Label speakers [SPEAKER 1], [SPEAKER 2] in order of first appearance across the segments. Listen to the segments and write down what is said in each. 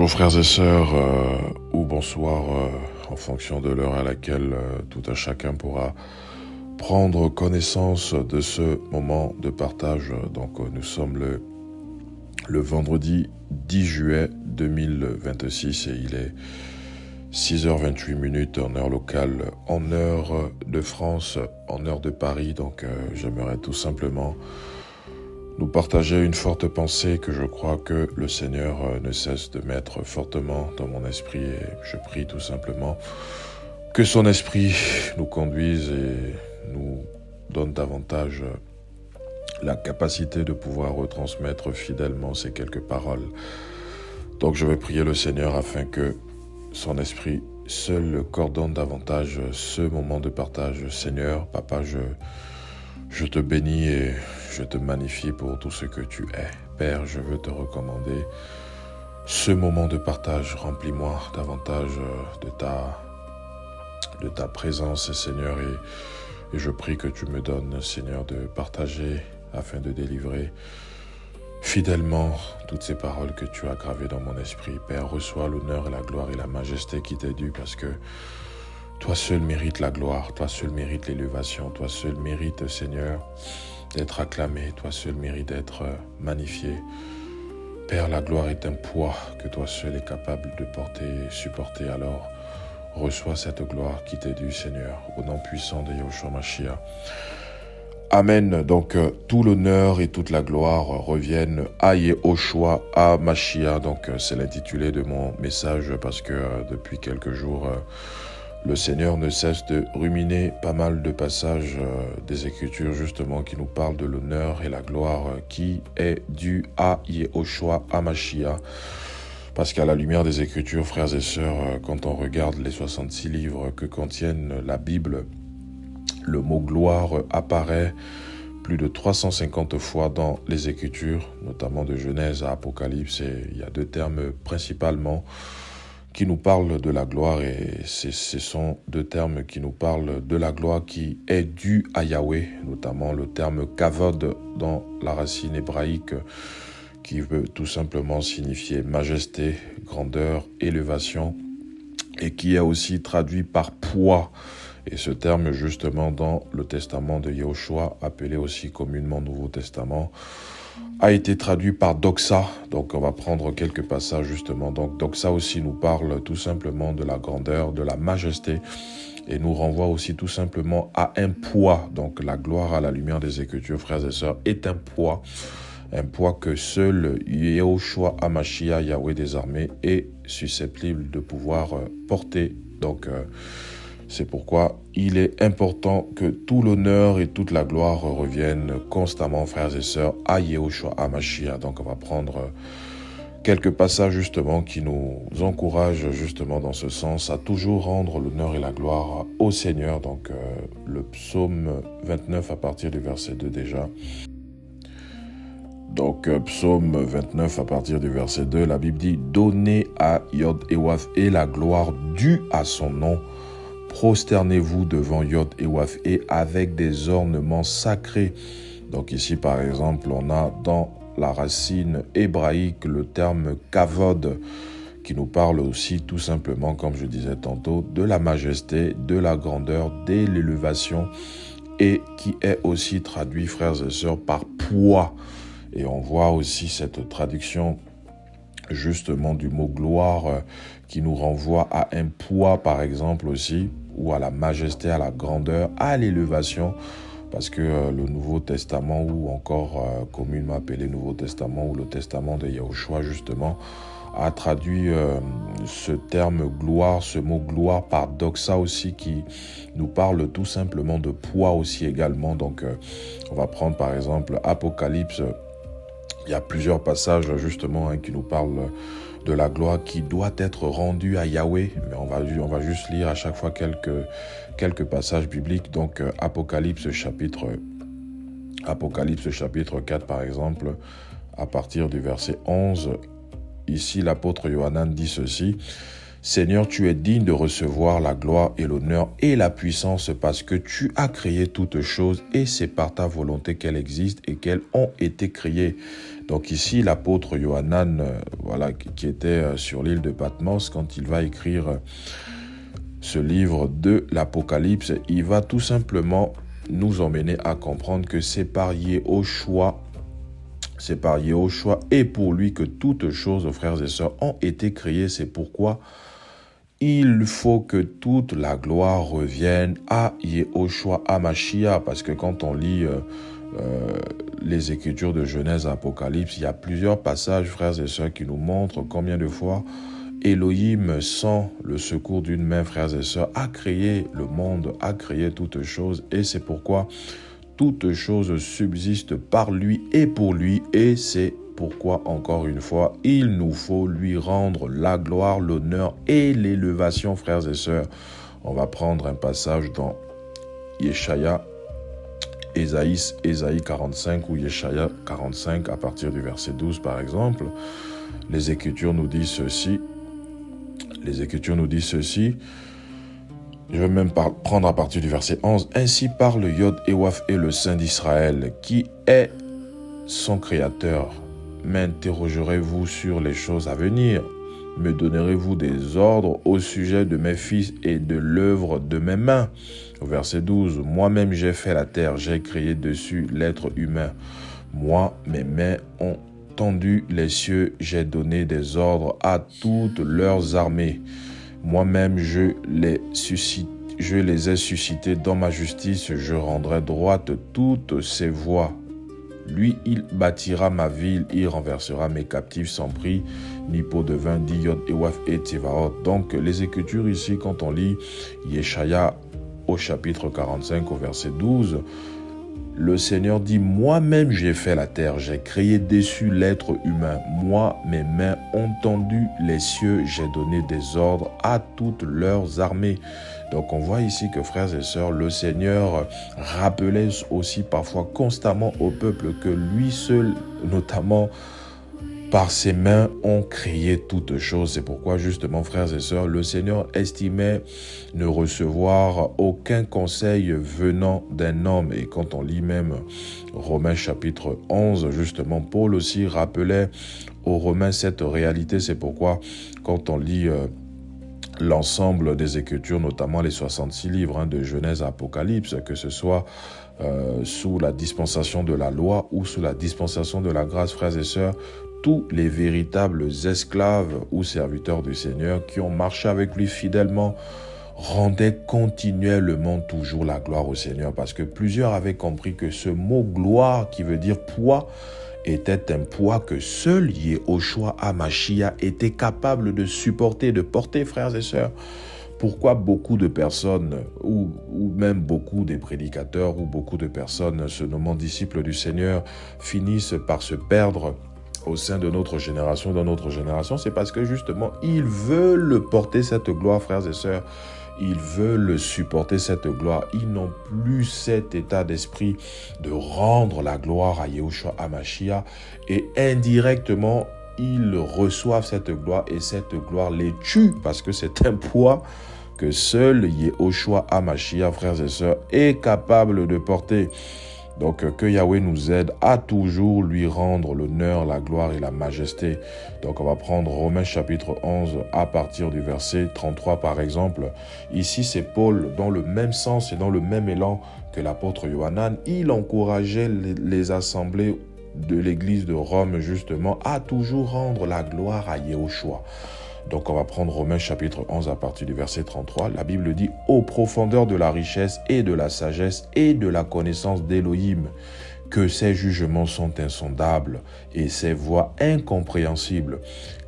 [SPEAKER 1] Bonjour frères et sœurs, ou bonsoir en fonction de l'heure à laquelle tout un chacun pourra prendre connaissance de ce moment de partage. Donc nous sommes le vendredi 10 juillet 2026 et il est 6h28 en heure locale, en heure de France, en heure de Paris. Donc j'aimerais tout simplement nous partager une forte pensée que je crois que le Seigneur ne cesse de mettre fortement dans mon esprit, et je prie tout simplement que son esprit nous conduise et nous donne davantage la capacité de pouvoir retransmettre fidèlement ces quelques paroles. Donc je vais prier le Seigneur afin que son esprit seul coordonne davantage ce moment de partage. Seigneur, Papa, je te bénis et je te magnifie pour tout ce que tu es. Père, je veux te recommander ce moment de partage. Remplis-moi davantage de ta présence, Seigneur, et je prie que tu me donnes, Seigneur, de partager afin de délivrer fidèlement toutes ces paroles que tu as gravées dans mon esprit. Père, reçois l'honneur et la gloire et la majesté qui t'est due, parce que toi seul mérites la gloire, toi seul mérites l'élévation, toi seul mérites, Seigneur, d'être acclamé, toi seul mérites d'être magnifié. Père, la gloire est un poids que toi seul es capable de porter et supporter. Alors, reçois cette gloire qui t'est due, Seigneur, au nom puissant de Yahushua Mashiach. Amen. Donc, tout l'honneur et toute la gloire reviennent à Yahushua, à Mashiach. Donc, c'est l'intitulé de mon message parce que depuis quelques jours, le Seigneur ne cesse de ruminer pas mal de passages des Écritures justement qui nous parlent de l'honneur et la gloire qui est due à Yahushua, à Mashiach. Parce qu'à la lumière des Écritures, frères et sœurs, quand on regarde les 66 livres que contiennent la Bible, le mot gloire apparaît plus de 350 fois dans les Écritures, notamment de Genèse à Apocalypse, et il y a deux termes principalement qui nous parlent de la gloire, et ce sont deux termes qui nous parlent de la gloire qui est due à Yahweh, notamment le terme kavod dans la racine hébraïque qui veut tout simplement signifier majesté, grandeur, élévation, et qui est aussi traduit par poids. Et ce terme justement dans le testament de Yahushua, appelé aussi communément Nouveau Testament, a été traduit par doxa. Donc on va prendre quelques passages justement. Donc doxa aussi nous parle tout simplement de la grandeur, de la majesté, et nous renvoie aussi tout simplement à un poids. Donc la gloire à la lumière des Écritures, frères et sœurs, est un poids que seul Yahushua HaMashiach, Yahweh des armées, est susceptible de pouvoir porter. Donc c'est pourquoi il est important que tout l'honneur et toute la gloire reviennent constamment, frères et sœurs, à Yahushua HaMashiach. Donc on va prendre quelques passages justement qui nous encouragent justement dans ce sens à toujours rendre l'honneur et la gloire au Seigneur. Donc le psaume 29 à partir du verset 2 déjà. Donc, psaume 29 à partir du verset 2, la Bible dit « Donnez à Yod et Waf et la gloire due à son nom. Prosternez-vous devant Yod et Waf et avec des ornements sacrés. » Donc ici, par exemple, on a dans la racine hébraïque le terme « kavod » qui nous parle aussi tout simplement, comme je disais tantôt, de la majesté, de la grandeur, de l'élévation, et qui est aussi traduit, frères et sœurs, par poids. Et on voit aussi cette traduction justement du mot gloire qui nous renvoie à un poids par exemple aussi, ou à la majesté, à la grandeur, à l'élévation, parce que le Nouveau Testament, ou encore communément appelé Nouveau Testament, ou le Testament de Yahushua justement, a traduit ce terme gloire, ce mot gloire par doxa aussi, qui nous parle tout simplement de poids aussi également. Donc on va prendre par exemple Apocalypse. Il y a plusieurs passages justement qui nous parlent de la gloire qui doit être rendue à Yahweh. Mais on va juste lire à chaque fois quelques passages bibliques. Donc Apocalypse chapitre 4 par exemple, à partir du verset 11. Ici l'apôtre Yohanan dit ceci. Seigneur, tu es digne de recevoir la gloire et l'honneur et la puissance parce que tu as créé toutes choses et c'est par ta volonté qu'elles existent et qu'elles ont été créées. Donc ici, l'apôtre Yohanan, qui était sur l'île de Patmos, quand il va écrire ce livre de l'Apocalypse, il va tout simplement nous emmener à comprendre que c'est par Yahushua et pour lui que toutes choses, frères et sœurs, ont été créées. C'est pourquoi il faut que toute la gloire revienne à Yahushua HaMashiach, parce que quand on lit les Écritures de Genèse et Apocalypse, il y a plusieurs passages, frères et sœurs, qui nous montrent combien de fois Elohim, sans le secours d'une main, frères et sœurs, a créé le monde, a créé toutes choses, et c'est pourquoi toutes choses subsistent par lui et pour lui, et c'est pourquoi, encore une fois, il nous faut lui rendre la gloire, l'honneur et l'élévation, frères et sœurs. On va prendre un passage dans Ésaïe 45 ou Yeshaïa 45 à partir du verset 12 par exemple. Les Écritures nous disent ceci. Je vais même prendre à partir du verset 11. Ainsi parle Yod Ewaf et le Saint d'Israël, qui est son Créateur. M'interrogerez-vous sur les choses à venir? Me donnerez-vous des ordres au sujet de mes fils et de l'œuvre de mes mains? Au verset 12, moi-même j'ai fait la terre, j'ai créé dessus l'être humain. Moi, mes mains ont tendu les cieux, j'ai donné des ordres à toutes leurs armées. Moi-même je les ai suscités dans ma justice, je rendrai droite toutes ses voies. Lui, il bâtira ma ville, il renversera mes captifs sans prix, ni pot de vin, dit Yod Ewaf et Tsevaot. Donc, les Écritures ici, quand on lit Yeshaïa au chapitre 45, au verset 12, le Seigneur dit, moi-même j'ai fait la terre, j'ai créé dessus l'être humain. Moi, mes mains ont tendu les cieux, j'ai donné des ordres à toutes leurs armées. Donc on voit ici que, frères et sœurs, le Seigneur rappelait aussi parfois constamment au peuple que lui seul, notamment par ses mains, ont créé toutes choses. C'est pourquoi justement, frères et sœurs, le Seigneur estimait ne recevoir aucun conseil venant d'un homme. Et quand on lit même Romains chapitre 11, justement, Paul aussi rappelait aux Romains cette réalité. C'est pourquoi quand on lit l'ensemble des Écritures, notamment les 66 livres de Genèse à Apocalypse, que ce soit sous la dispensation de la loi ou sous la dispensation de la grâce, frères et sœurs, tous les véritables esclaves ou serviteurs du Seigneur qui ont marché avec lui fidèlement rendaient continuellement toujours la gloire au Seigneur, parce que plusieurs avaient compris que ce mot gloire, qui veut dire poids, était un poids que seul Yahushua HaMashiach était capable de supporter, de porter, frères et sœurs. Pourquoi beaucoup de personnes, ou même beaucoup des prédicateurs, ou beaucoup de personnes se nommant disciples du Seigneur, finissent par se perdre au sein de notre génération, dans notre génération? C'est parce que justement, ils veulent porter cette gloire, frères et sœurs. Ils veulent supporter cette gloire. Ils n'ont plus cet état d'esprit de rendre la gloire à Yahushua HaMashiach. Et indirectement, ils reçoivent cette gloire et cette gloire les tue parce que c'est un poids que seul Yahushua HaMashiach, frères et sœurs, est capable de porter. Donc que Yahweh nous aide à toujours lui rendre l'honneur, la gloire et la majesté. Donc on va prendre Romains chapitre 11 à partir du verset 33 par exemple. Ici c'est Paul, dans le même sens et dans le même élan que l'apôtre Yohanan, il encourageait les assemblées de l'église de Rome justement à toujours rendre la gloire à Yahushua. Donc on va prendre Romains chapitre 11 à partir du verset 33. La Bible dit « Aux profondeurs de la richesse et de la sagesse et de la connaissance d'Élohim, que ses jugements sont insondables et ses voies incompréhensibles.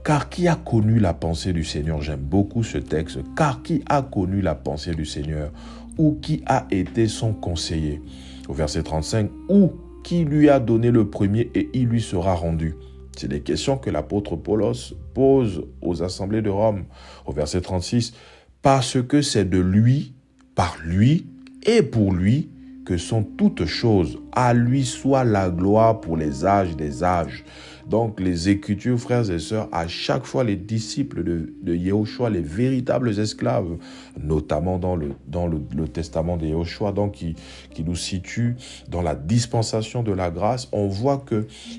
[SPEAKER 1] Car qui a connu la pensée du Seigneur ?» J'aime beaucoup ce texte. « Car qui a connu la pensée du Seigneur ou qui a été son conseiller ?» Au verset 35 « Ou qui lui a donné le premier et il lui sera rendu ?» C'est des questions que l'apôtre Paulos pose aux assemblées de Rome. Au verset 36, « Parce que c'est de lui, par lui et pour lui que sont toutes choses. À lui soit la gloire pour les âges des âges. Donc les Écritures, frères et sœurs, à chaque fois les disciples de Yehoshua, les véritables esclaves, notamment dans le testament de Yehoshua, donc qui nous situe dans la dispensation de la grâce, on voit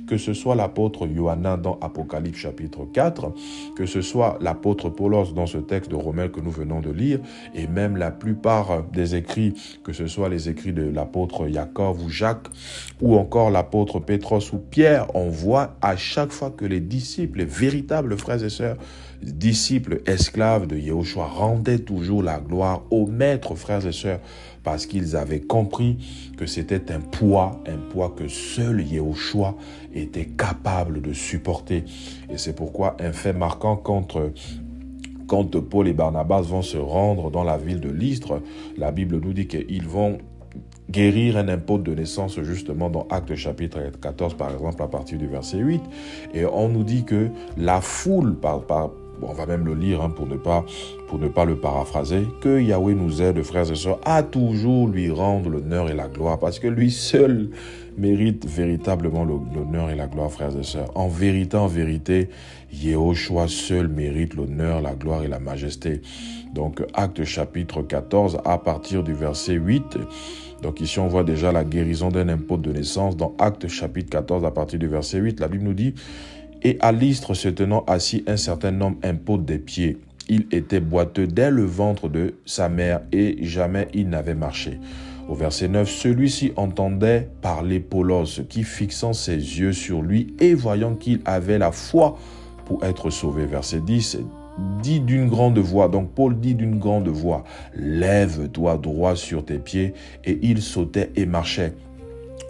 [SPEAKER 1] que ce soit l'apôtre Yohanan dans Apocalypse chapitre 4, que ce soit l'apôtre Paulos dans ce texte de Romains que nous venons de lire, et même la plupart des écrits, que ce soit les écrits de l'apôtre Jacob ou Jacques, ou encore l'apôtre Pétros ou Pierre, on voit à chaque fois que les disciples, les véritables frères et sœurs, disciples esclaves de Yehoshua rendaient toujours la gloire au maître, frères et sœurs, parce qu'ils avaient compris que c'était un poids que seul Yehoshua était capable de supporter. Et c'est pourquoi un fait marquant quand Paul et Barnabas vont se rendre dans la ville de Lystre, la Bible nous dit qu'ils vont guérir un impôt de naissance justement dans Actes chapitre 14 par exemple à partir du verset 8. Et on nous dit que la foule, on va même le lire pour ne pas le paraphraser, que Yahweh nous aide, frères et sœurs, à toujours lui rendre l'honneur et la gloire, parce que lui seul mérite véritablement l'honneur et la gloire, frères et sœurs. En vérité, Yehoshua seul mérite l'honneur, la gloire et la majesté. Donc, Actes chapitre 14, à partir du verset 8, donc ici on voit déjà la guérison d'un impôt de naissance. Dans Actes chapitre 14, à partir du verset 8, la Bible nous dit « Et à Lystre se tenant assis un certain homme impôt des pieds. Il était boiteux dès le ventre de sa mère et jamais il n'avait marché. » Au verset 9, celui-ci entendait parler Paulos, qui fixant ses yeux sur lui et voyant qu'il avait la foi pour être sauvé. Verset 10, dit d'une grande voix, donc Paul dit d'une grande voix, lève-toi droit sur tes pieds, et il sautait et marchait.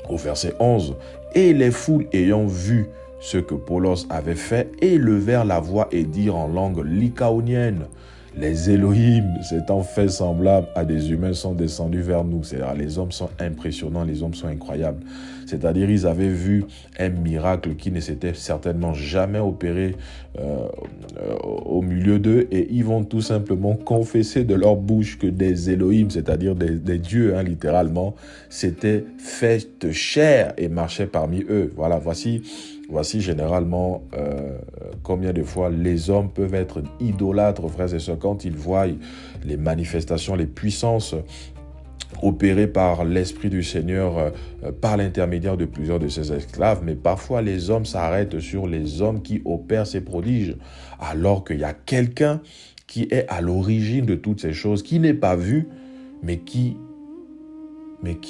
[SPEAKER 1] Au verset 11, et les foules ayant vu ce que Paulos avait fait, élevèrent la voix et dirent en langue lycaonienne, les Elohim, s'étant fait semblable à des humains, sont descendus vers nous. C'est-à-dire, les hommes sont impressionnants, les hommes sont incroyables. C'est-à-dire, ils avaient vu un miracle qui ne s'était certainement jamais opéré au milieu d'eux, et ils vont tout simplement confesser de leur bouche que des Elohim, c'est-à-dire des dieux, littéralement, s'étaient fait chair et marchaient parmi eux. Voilà, Voici généralement combien de fois les hommes peuvent être idolâtres, frères et sœurs, quand ils voient les manifestations, les puissances opérées par l'Esprit du Seigneur par l'intermédiaire de plusieurs de ses esclaves. Mais parfois, les hommes s'arrêtent sur les hommes qui opèrent ces prodiges, alors qu'il y a quelqu'un qui est à l'origine de toutes ces choses, qui n'est pas vu, mais qui,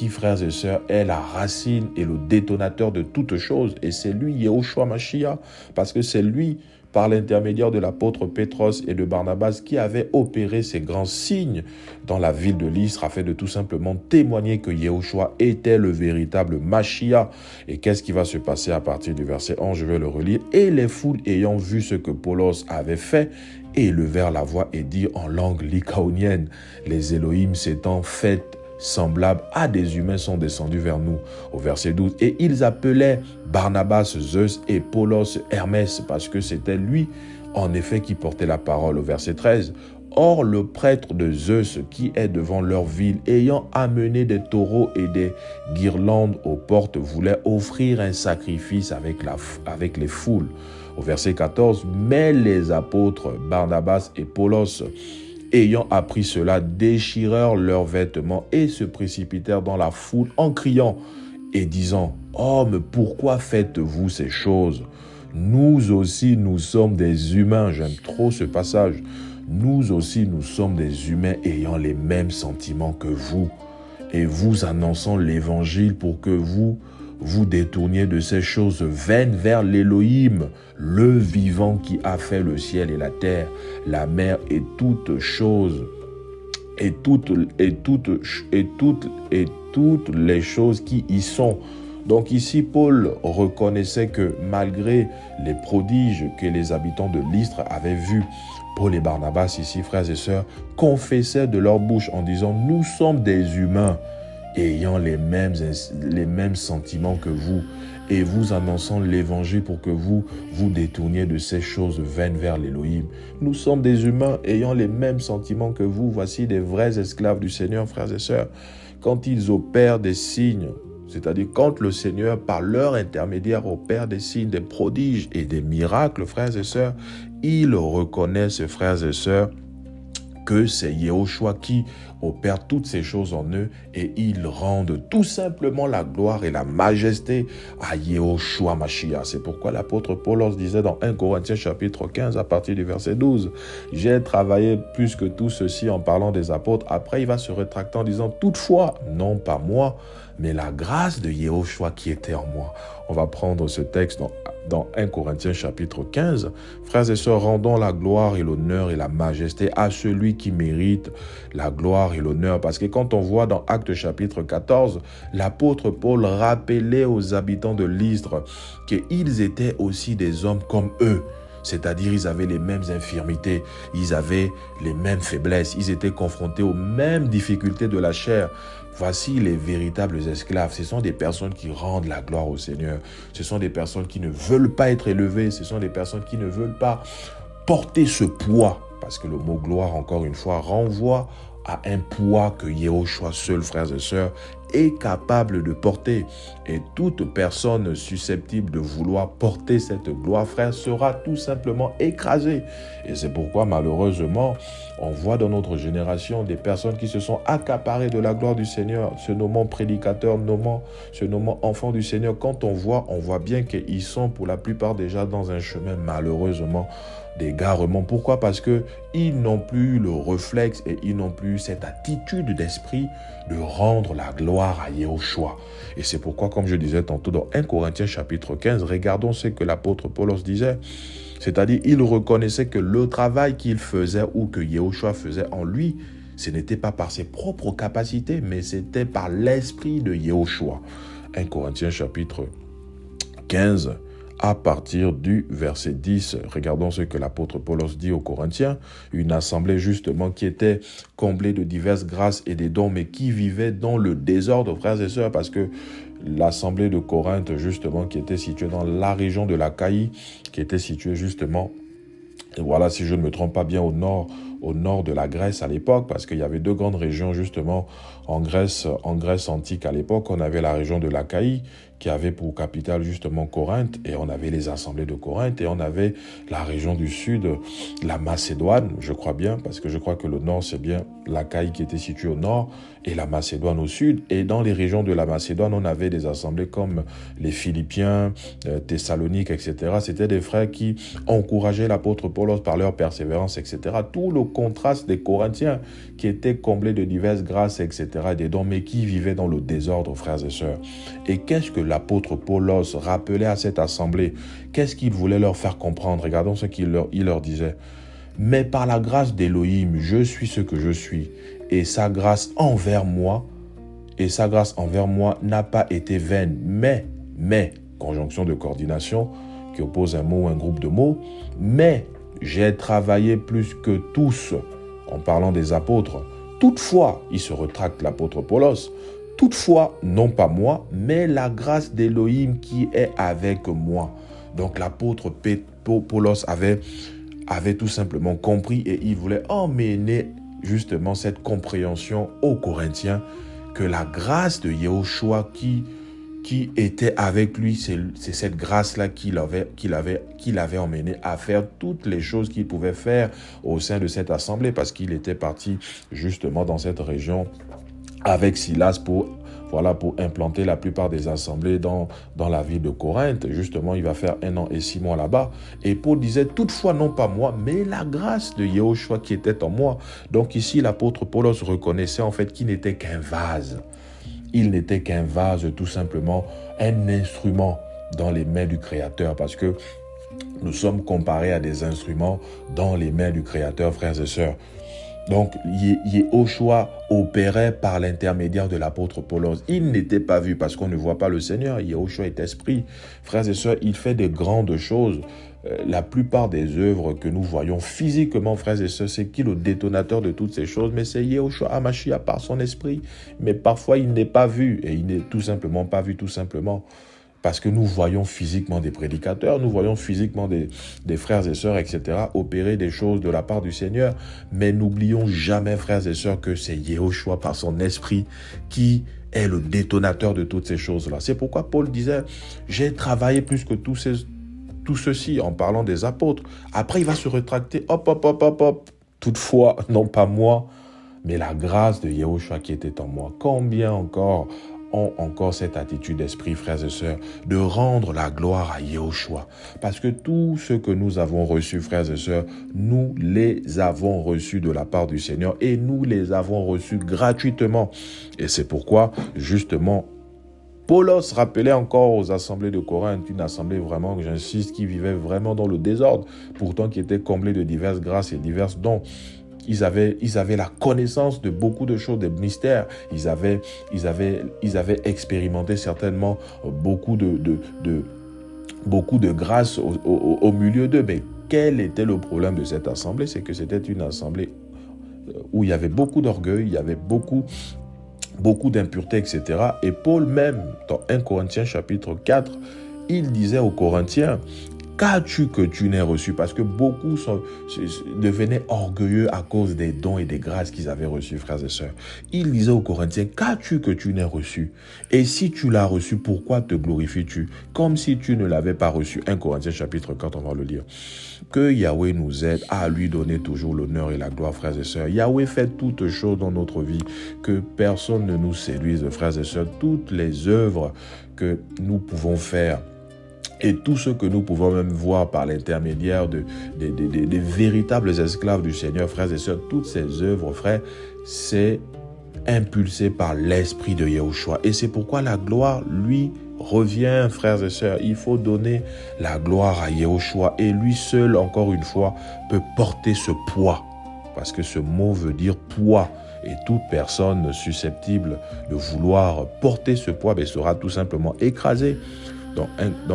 [SPEAKER 1] frères et sœurs, est la racine et le détonateur de toutes choses. Et c'est lui, Yehoshua Mashiach, parce que c'est lui, par l'intermédiaire de l'apôtre Pétros et de Barnabas, qui avait opéré ces grands signes dans la ville de Lystre, afin de tout simplement témoigner que Yehoshua était le véritable Mashiach. Et qu'est-ce qui va se passer à partir du verset 11? Je vais le relire. Et les foules ayant vu ce que Paulos avait fait, élevèrent la voix et dirent en langue lycaonienne, les Elohim s'étant fait semblables à des humains sont descendus vers nous. Au verset 12, et ils appelaient Barnabas Zeus et Paulos Hermès, parce que c'était lui, en effet, qui portait la parole. Au verset 13, or le prêtre de Zeus, qui est devant leur ville, ayant amené des taureaux et des guirlandes aux portes, voulait offrir un sacrifice avec les foules. Au verset 14, mais les apôtres Barnabas et Paulos, ayant appris cela, déchirèrent leurs vêtements et se précipitèrent dans la foule en criant et disant, « Hommes, pourquoi faites-vous ces choses? Nous aussi, nous sommes des humains. » J'aime trop ce passage. « Nous aussi, nous sommes des humains ayant les mêmes sentiments que vous. Et vous annonçons l'évangile pour que vous détourniez de ces choses vaines vers l'Élohim, le vivant qui a fait le ciel et la terre, la mer et toutes choses, et toutes les choses qui y sont. » Donc ici, Paul reconnaissait que malgré les prodiges que les habitants de Lystre avaient vus, Paul et Barnabas, ici, frères et sœurs, confessaient de leur bouche en disant « Nous sommes des humains ayant les mêmes sentiments que vous, et vous annonçant l'évangile pour que vous détourniez de ces choses vaines vers l'Élohim. Nous sommes des humains ayant les mêmes sentiments que vous. Voici des vrais esclaves du Seigneur, frères et sœurs. Quand ils opèrent des signes, C'est-à-dire quand le Seigneur, par leur intermédiaire, opère des signes, des prodiges et des miracles, frères et sœurs, ils reconnaissent, frères et sœurs, que c'est Yehoshua qui opère toutes ces choses en eux et ils rendent tout simplement la gloire et la majesté à Yehoshua Mashiach. C'est pourquoi l'apôtre Paul disait dans 1 Corinthiens chapitre 15 à partir du verset 12, « J'ai travaillé plus que tout ceci en parlant des apôtres. » Après, il va se rétracter en disant « Toutefois, non pas moi, mais la grâce de Yehoshua qui était en moi. » On va prendre ce texte dans 1 Corinthiens chapitre 15. Frères et sœurs, rendons la gloire et l'honneur et la majesté à celui qui mérite la gloire et l'honneur. Parce que quand on voit dans Actes chapitre 14, l'apôtre Paul rappelait aux habitants de Lystre qu'ils étaient aussi des hommes comme eux. C'est-à-dire, ils avaient les mêmes infirmités, ils avaient les mêmes faiblesses, ils étaient confrontés aux mêmes difficultés de la chair. Voici les véritables esclaves. Ce sont des personnes qui rendent la gloire au Seigneur. Ce sont des personnes qui ne veulent pas être élevées. Ce sont des personnes qui ne veulent pas porter ce poids. Parce que le mot gloire, encore une fois, renvoie à un poids que Yehoshua seul, frères et sœurs, est capable de porter. Et toute personne susceptible de vouloir porter cette gloire, frère, sera tout simplement écrasée. Et c'est pourquoi, malheureusement, on voit dans notre génération des personnes qui se sont accaparées de la gloire du Seigneur, se nommant prédicateurs, se nommant enfants du Seigneur. Quand on voit bien qu'ils sont pour la plupart déjà dans un chemin, malheureusement, d'égarement. Pourquoi? Parce qu'ils n'ont plus le réflexe et ils n'ont plus cette attitude d'esprit de rendre la gloire à Yehoshua. Et c'est pourquoi, comme je disais tantôt dans 1 Corinthiens chapitre 15, regardons ce que l'apôtre Paul disait. C'est-à-dire, il reconnaissait que le travail qu'il faisait ou que Yehoshua faisait en lui, ce n'était pas par ses propres capacités, mais c'était par l'esprit de Yehoshua. 1 Corinthiens chapitre 15, à partir du verset 10, regardons ce que l'apôtre Paul dit aux Corinthiens, une assemblée justement qui était comblée de diverses grâces et des dons, mais qui vivait dans le désordre, frères et sœurs, parce que l'assemblée de Corinthe, justement, qui était située dans la région de l'Achaïe, qui était située justement, et voilà, si je ne me trompe pas bien, au nord de la Grèce à l'époque, parce qu'il y avait deux grandes régions justement en Grèce antique à l'époque. On avait la région de l'Achaïe qui avait pour capitale justement Corinthe, et on avait les assemblées de Corinthe, et on avait la région du sud, la Macédoine, je crois bien, parce que je crois que le nord c'est bien l'Achaïe qui était située au nord et la Macédoine au sud. Et dans les régions de la Macédoine, on avait des assemblées comme les Philippiens, Thessalonique, etc. C'était des frères qui encourageaient l'apôtre Paul par leur persévérance, etc. Tout le contraste des Corinthiens qui étaient comblés de diverses grâces, etc., des dons, mais qui vivaient dans le désordre, frères et sœurs. Et qu'est-ce que l'apôtre Paul rappelait à cette assemblée? Qu'est-ce qu'il voulait leur faire comprendre? Regardons ce qu'il leur disait. « Mais par la grâce d'Élohim, je suis ce que je suis, et sa grâce envers moi n'a pas été vaine. Mais, conjonction de coordination qui oppose un mot ou un groupe de mots, mais j'ai travaillé plus que tous, en parlant des apôtres. Toutefois, il se rétracte l'apôtre Paulos, toutefois, non pas moi, mais la grâce d'Élohim qui est avec moi. » Donc l'apôtre Paulos avait tout simplement compris et il voulait emmener justement cette compréhension aux Corinthiens que la grâce de Yehoshua qui était avec lui, c'est cette grâce-là qu'il avait emmené à faire toutes les choses qu'il pouvait faire au sein de cette assemblée, parce qu'il était parti justement dans cette région avec Silas pour implanter la plupart des assemblées dans la ville de Corinthe. Justement, il va faire 1 an et 6 mois là-bas. Et Paul disait, toutefois, non pas moi, mais la grâce de Yehoshua qui était en moi. Donc ici, l'apôtre Paulos reconnaissait en fait qu'il n'était qu'un vase. Il n'était qu'un vase, tout simplement, un instrument dans les mains du Créateur, parce que nous sommes comparés à des instruments dans les mains du Créateur, frères et sœurs. Donc, Yehoshua opérait par l'intermédiaire de l'apôtre Paulos. Il n'était pas vu parce qu'on ne voit pas le Seigneur. Yehoshua est esprit. Frères et sœurs, il fait des grandes choses. La plupart des œuvres que nous voyons physiquement, frères et sœurs, c'est qui le détonateur de toutes ces choses? Mais c'est Yehoshua HaMashiach par son esprit. Mais parfois, il n'est pas vu. Et il n'est tout simplement pas vu, tout simplement. Parce que nous voyons physiquement des prédicateurs, nous voyons physiquement des frères et sœurs, etc., opérer des choses de la part du Seigneur. Mais n'oublions jamais, frères et sœurs, que c'est Yehoshua par son esprit qui est le détonateur de toutes ces choses-là. C'est pourquoi Paul disait, j'ai travaillé plus que tout ceci en parlant des apôtres. Après, il va se rétracter, hop. Toutefois, non pas moi, mais la grâce de Yahushua qui était en moi. Combien encore ont encore cette attitude d'esprit, frères et sœurs, de rendre la gloire à Yahushua. Parce que tout ce que nous avons reçu, frères et sœurs, nous les avons reçus de la part du Seigneur et nous les avons reçus gratuitement. Et c'est pourquoi, justement, Paulos rappelait encore aux assemblées de Corinthe, une assemblée vraiment, j'insiste, qui vivait vraiment dans le désordre, pourtant qui était comblée de diverses grâces et divers dons. Ils avaient la connaissance de beaucoup de choses, des mystères. Ils avaient expérimenté certainement beaucoup de grâces au milieu d'eux. Mais quel était le problème de cette assemblée? C'est que c'était une assemblée où il y avait beaucoup d'orgueil, il y avait beaucoup d'impureté, etc. Et Paul même, dans 1 Corinthiens chapitre 4, il disait aux Corinthiens, qu'as-tu que tu n'aies reçu? Parce que beaucoup devenaient orgueilleux à cause des dons et des grâces qu'ils avaient reçus, frères et sœurs. Il disait aux Corinthiens, qu'as-tu que tu n'aies reçu? Et si tu l'as reçu, pourquoi te glorifies-tu? Comme si tu ne l'avais pas reçu. 1 Corinthiens chapitre 4, on va le lire. Que Yahweh nous aide à lui donner toujours l'honneur et la gloire, frères et sœurs. Yahweh fait toutes choses dans notre vie. Que personne ne nous séduise, frères et sœurs. Toutes les œuvres que nous pouvons faire, et tout ce que nous pouvons même voir par l'intermédiaire des véritables esclaves du Seigneur, frères et sœurs, toutes ces œuvres, frères, c'est impulsé par l'esprit de Yahushua. Et c'est pourquoi la gloire, lui, revient, frères et sœurs. Il faut donner la gloire à Yahushua. Et lui seul, encore une fois, peut porter ce poids. Parce que ce mot veut dire poids. Et toute personne susceptible de vouloir porter ce poids sera tout simplement écrasée. Dans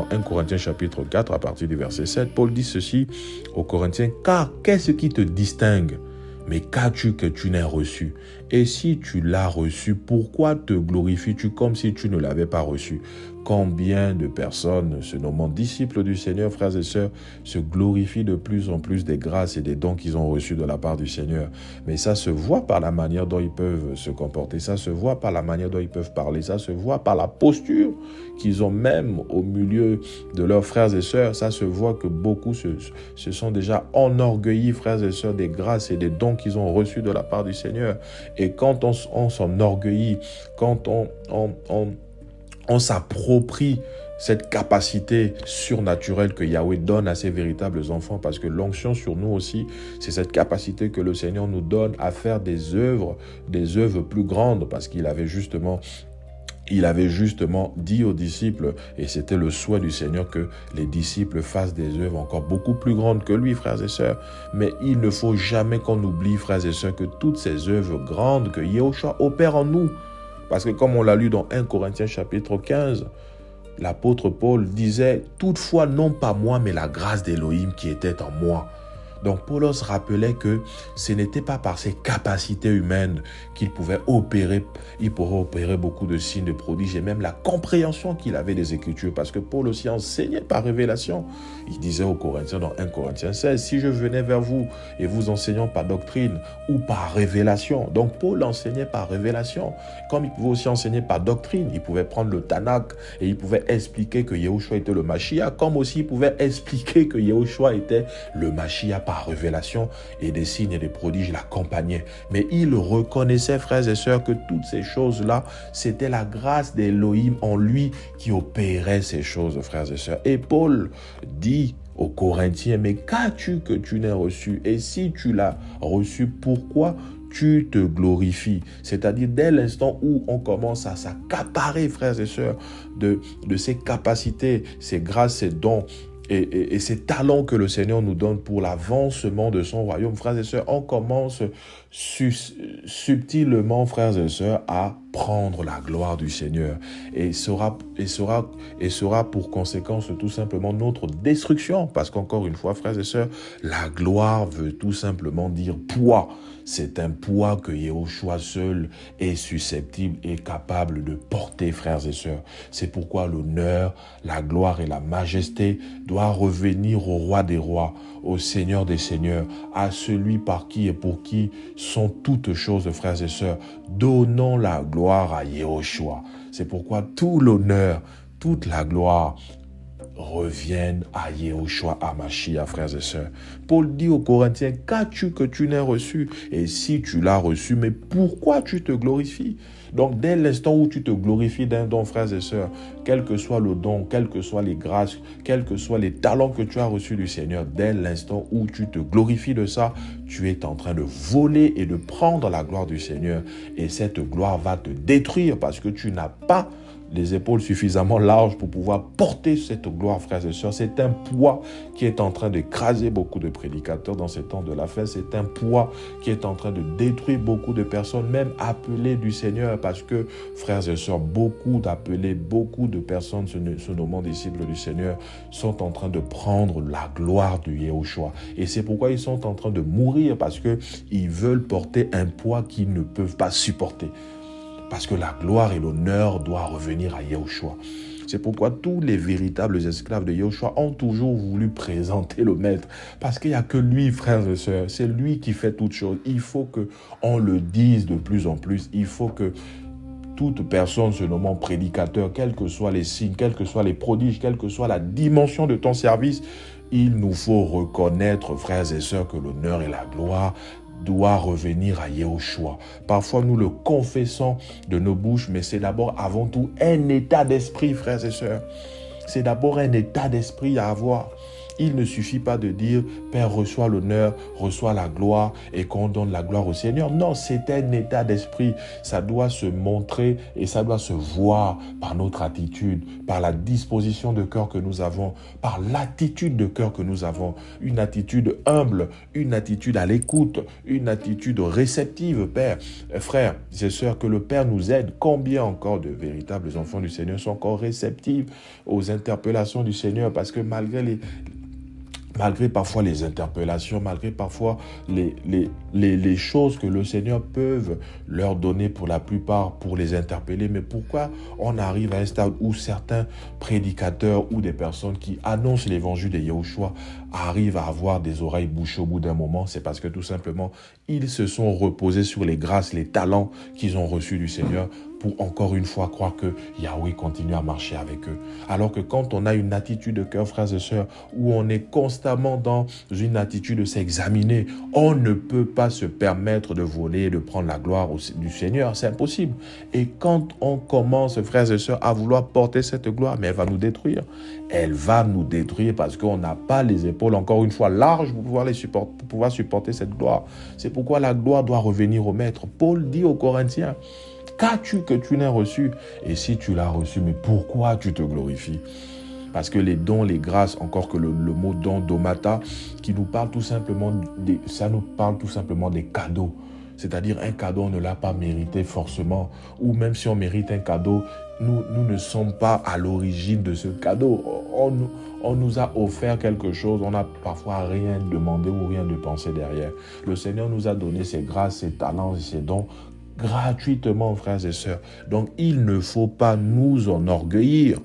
[SPEAKER 1] 1 Corinthiens chapitre 4, à partir du verset 7, Paul dit ceci aux Corinthiens, « Car qu'est-ce qui te distingue? Mais qu'as-tu que tu n'aies reçu? Et si tu l'as reçu, pourquoi te glorifies-tu comme si tu ne l'avais pas reçu? » Combien de personnes, se nommant disciples du Seigneur, frères et sœurs, se glorifient de plus en plus des grâces et des dons qu'ils ont reçus de la part du Seigneur. Mais ça se voit par la manière dont ils peuvent se comporter, ça se voit par la manière dont ils peuvent parler, ça se voit par la posture qu'ils ont même au milieu de leurs frères et sœurs. Ça se voit que beaucoup se sont déjà enorgueillis, frères et sœurs, des grâces et des dons qu'ils ont reçus de la part du Seigneur. Et quand on s'enorgueillit, quand on s'approprie cette capacité surnaturelle que Yahweh donne à ses véritables enfants, parce que l'onction sur nous aussi, c'est cette capacité que le Seigneur nous donne à faire des œuvres plus grandes, parce qu'il avait justement dit aux disciples, et c'était le souhait du Seigneur, que les disciples fassent des œuvres encore beaucoup plus grandes que lui, frères et sœurs. Mais il ne faut jamais qu'on oublie, frères et sœurs, que toutes ces œuvres grandes que Yahushua opère en nous, parce que comme on l'a lu dans 1 Corinthiens chapitre 15, l'apôtre Paul disait, « Toutefois, non pas moi, mais la grâce d'Élohim qui était en moi. » Donc, Paulos rappelait que ce n'était pas par ses capacités humaines qu'il pouvait opérer, il pourrait opérer beaucoup de signes, de prodiges, et même la compréhension qu'il avait des Écritures, parce que Paul aussi enseignait par révélation. Il disait aux Corinthiens dans 1 Corinthiens 16, « Si je venais vers vous et vous enseignant par doctrine ou par révélation. » Donc, Paul enseignait par révélation. Comme il pouvait aussi enseigner par doctrine, il pouvait prendre le Tanakh et il pouvait expliquer que Yahushua était le Mashiach, comme aussi il pouvait expliquer que Yahushua était le Mashiach par révélation, et des signes et des prodiges l'accompagnaient. Mais il reconnaissait, frères et sœurs, que toutes ces choses-là, c'était la grâce d'Élohim en lui qui opérait ces choses, frères et sœurs. Et Paul dit aux Corinthiens, « Mais qu'as-tu que tu n'aies reçu? Et si tu l'as reçu, pourquoi tu te glorifies? » C'est-à-dire, dès l'instant où on commence à s'accaparer, frères et sœurs, de ces capacités, ces grâces, ces dons, et ces talents que le Seigneur nous donne pour l'avancement de son royaume, frères et sœurs, on commence subtilement, frères et sœurs, à prendre la gloire du Seigneur. Et sera pour conséquence tout simplement notre destruction. Parce qu'encore une fois, frères et sœurs, la gloire veut tout simplement dire poids. C'est un poids que Yahushua seul est susceptible et capable de porter, frères et sœurs. C'est pourquoi l'honneur, la gloire et la majesté doivent revenir au roi des rois, au Seigneur des seigneurs, à celui par qui et pour qui sont toutes choses, frères et sœurs. Donnons la gloire gloire à Yehoshua. C'est pourquoi tout l'honneur, toute la gloire reviennent à Yehoshua HaMashiach, frères et sœurs. Paul dit aux Corinthiens, qu'as-tu que tu n'aies reçu? Et si tu l'as reçu, mais pourquoi tu te glorifies? Donc, dès l'instant où tu te glorifies d'un don, frères et sœurs, quel que soit le don, quelles que soient les grâces, quels que soient les talents que tu as reçus du Seigneur, dès l'instant où tu te glorifies de ça, tu es en train de voler et de prendre la gloire du Seigneur. Et cette gloire va te détruire parce que tu n'as pas les épaules suffisamment larges pour pouvoir porter cette gloire, frères et sœurs. C'est un poids qui est en train d'écraser beaucoup de prédicateurs dans ces temps de la fin. C'est un poids qui est en train de détruire beaucoup de personnes, même appelées du Seigneur, parce que, frères et sœurs, beaucoup d'appelés, beaucoup de personnes se nommant disciples du Seigneur sont en train de prendre la gloire du Yehoshua. Et c'est pourquoi ils sont en train de mourir, parce qu'ils veulent porter un poids qu'ils ne peuvent pas supporter. Parce que la gloire et l'honneur doivent revenir à Yehoshua. C'est pourquoi tous les véritables esclaves de Yehoshua ont toujours voulu présenter le maître. Parce qu'il n'y a que lui, frères et sœurs. C'est lui qui fait toutes choses. Il faut qu'on le dise de plus en plus. Il faut que toute personne se nommant prédicateur, quels que soient les signes, quels que soient les prodiges, quelle que soit la dimension de ton service, il nous faut reconnaître, frères et sœurs, que l'honneur et la gloire doit revenir à Yehoshua. Parfois, nous le confessons de nos bouches, mais c'est d'abord, avant tout, un état d'esprit, frères et sœurs. C'est d'abord un état d'esprit à avoir. Il ne suffit pas de dire « Père, reçois l'honneur, reçois la gloire et qu'on donne la gloire au Seigneur ». Non, c'est un état d'esprit. Ça doit se montrer et ça doit se voir par notre attitude, par la disposition de cœur que nous avons, par l'attitude de cœur que nous avons. Une attitude humble, une attitude à l'écoute, une attitude réceptive, Père. Frères et sœurs, que le Père nous aide. Combien encore de véritables enfants du Seigneur sont encore réceptifs aux interpellations du Seigneur, parce que malgré parfois les interpellations, malgré parfois les choses que le Seigneur peut leur donner pour la plupart, pour les interpeller. Mais pourquoi on arrive à un stade où certains prédicateurs ou des personnes qui annoncent l'évangile de Yehoshua arrivent à avoir des oreilles bouchées au bout d'un moment? C'est parce que tout simplement, ils se sont reposés sur les grâces, les talents qu'ils ont reçus du Seigneur pour encore une fois croire que Yahweh continue à marcher avec eux. Alors que quand on a une attitude de cœur, frères et sœurs, où on est constamment dans une attitude de s'examiner, on ne peut pas se permettre de voler et de prendre la gloire du Seigneur. C'est impossible. Et quand on commence, frères et sœurs, à vouloir porter cette gloire, mais elle va nous détruire. Elle va nous détruire parce qu'on n'a pas les épaules, encore une fois, larges pour pouvoir supporter cette gloire. C'est pourquoi la gloire doit revenir au Maître. Paul dit aux Corinthiens, qu'as-tu que tu n'aies reçu? Et si tu l'as reçu, mais pourquoi tu te glorifies? Parce que les dons, les grâces, encore que le mot don, domata, qui nous parle tout simplement, ça nous parle tout simplement des cadeaux. C'est-à-dire un cadeau, on ne l'a pas mérité forcément. Ou même si on mérite un cadeau, nous ne sommes pas à l'origine de ce cadeau. On nous a offert quelque chose, on n'a parfois rien demandé ou rien de pensé derrière. Le Seigneur nous a donné ses grâces, ses talents et ses dons gratuitement, frères et sœurs. Donc, il ne faut pas nous enorgueillir.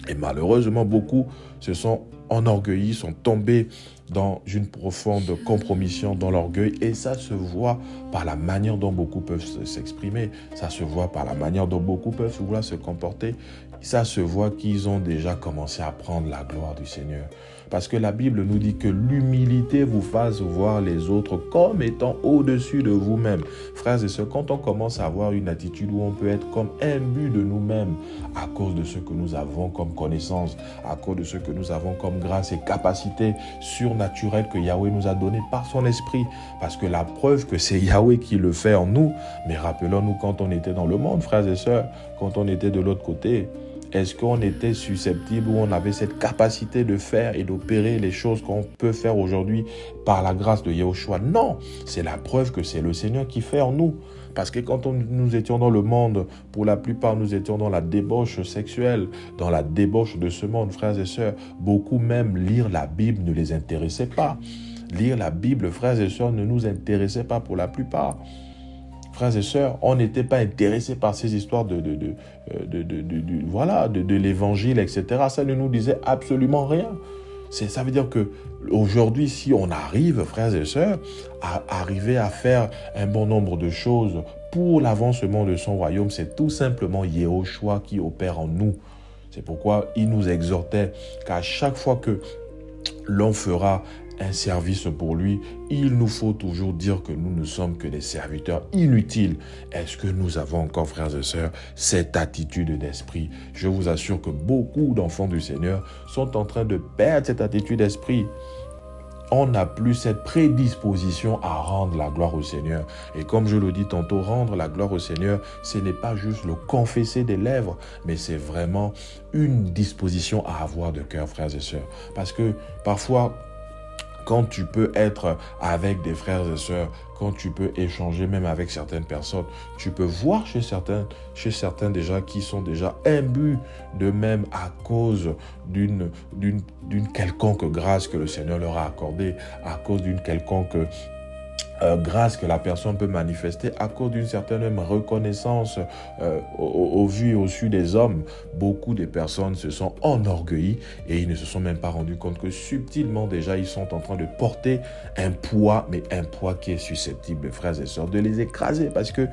[SPEAKER 1] Et malheureusement, beaucoup se sont enorgueillis, sont tombés dans une profonde compromission dans l'orgueil. Et ça se voit par la manière dont beaucoup peuvent s'exprimer. Ça se voit par la manière dont beaucoup peuvent vouloir se comporter. Ça se voit qu'ils ont déjà commencé à prendre la gloire du Seigneur. Parce que la Bible nous dit que l'humilité vous fasse voir les autres comme étant au-dessus de vous-même. Frères et sœurs, quand on commence à avoir une attitude où on peut être comme imbu de nous-mêmes à cause de ce que nous avons comme connaissance, à cause de ce que nous avons comme grâce et capacité surnaturelle que Yahweh nous a donné par son esprit. Parce que la preuve que c'est Yahweh qui le fait en nous, mais rappelons-nous quand on était dans le monde, frères et sœurs, quand on était de l'autre côté, est-ce qu'on était susceptible ou on avait cette capacité de faire et d'opérer les choses qu'on peut faire aujourd'hui par la grâce de Yehoshua? Non, c'est la preuve que c'est le Seigneur qui fait en nous. Parce que quand nous étions dans le monde, pour la plupart, nous étions dans la débauche sexuelle, dans la débauche de ce monde, frères et sœurs. Beaucoup même, lire la Bible ne les intéressait pas. Lire la Bible, frères et sœurs, ne nous intéressait pas pour la plupart. Frères et sœurs, on n'était pas intéressés par ces histoires de l'évangile, etc. Ça ne nous disait absolument rien. Ça veut dire que aujourd'hui, si on arrive, frères et sœurs, à arriver à faire un bon nombre de choses pour l'avancement de son royaume, c'est tout simplement Yahushua qui opère en nous. C'est pourquoi il nous exhortait qu'à chaque fois que l'on fera un service pour lui, il nous faut toujours dire que nous ne sommes que des serviteurs inutiles. Est-ce que nous avons encore, frères et sœurs, cette attitude d'esprit? Je vous assure que beaucoup d'enfants du Seigneur sont en train de perdre cette attitude d'esprit. On n'a plus cette prédisposition à rendre la gloire au Seigneur. Et comme je le dis tantôt, rendre la gloire au Seigneur, ce n'est pas juste le confesser des lèvres, mais c'est vraiment une disposition à avoir de cœur, frères et sœurs. Parce que parfois, quand tu peux être avec des frères et sœurs, quand tu peux échanger même avec certaines personnes, tu peux voir chez certains déjà qui sont déjà imbus d'eux-mêmes à cause d'une quelconque grâce que le Seigneur leur a accordée, à cause d'une quelconque grâce que la personne peut manifester à cause d'une certaine même reconnaissance au vu et au su des hommes. Beaucoup de personnes se sont enorgueillis et ils ne se sont même pas rendus compte que subtilement déjà ils sont en train de porter un poids, mais un poids qui est susceptible, frères et sœurs, de les écraser parce que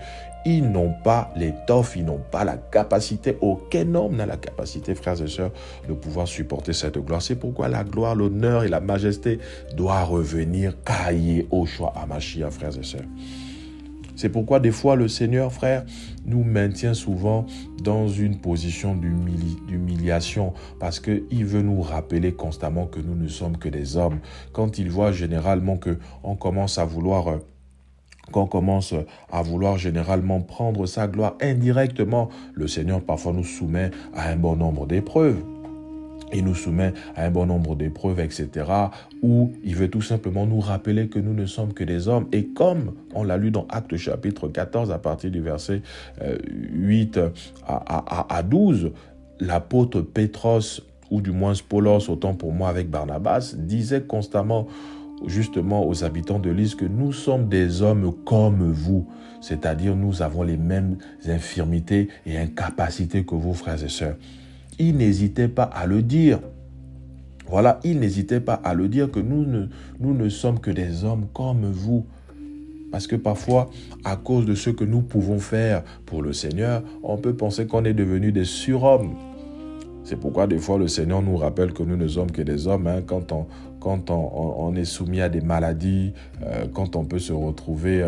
[SPEAKER 1] ils n'ont pas l'étoffe, ils n'ont pas la capacité, aucun homme n'a la capacité, frères et sœurs, de pouvoir supporter cette gloire. C'est pourquoi la gloire, l'honneur et la majesté doivent revenir à Yahushua HaMashiach, frères et sœurs. C'est pourquoi des fois le Seigneur, frère, nous maintient souvent dans une position d'humiliation parce qu'il veut nous rappeler constamment que nous ne sommes que des hommes. Quand il voit généralement qu'on commence à vouloir généralement prendre sa gloire indirectement, le Seigneur parfois nous soumet à un bon nombre d'épreuves. Il nous soumet à un bon nombre d'épreuves, etc., où il veut tout simplement nous rappeler que nous ne sommes que des hommes. Et comme on l'a lu dans Actes chapitre 14, à partir du verset 8 à 12, l'apôtre Pétros, ou du moins Paulos, autant pour moi avec Barnabas, disait constamment justement aux habitants de Lys que nous sommes des hommes comme vous, c'est-à-dire nous avons les mêmes infirmités et incapacités que vous, frères et sœurs. Il n'hésitait pas à le dire. Voilà, il n'hésitait pas à le dire que nous ne sommes que des hommes comme vous. Parce que parfois, à cause de ce que nous pouvons faire pour le Seigneur, on peut penser qu'on est devenu des surhommes. C'est pourquoi des fois le Seigneur nous rappelle que nous ne sommes que des hommes. Quand on est soumis à des maladies, quand on peut se retrouver...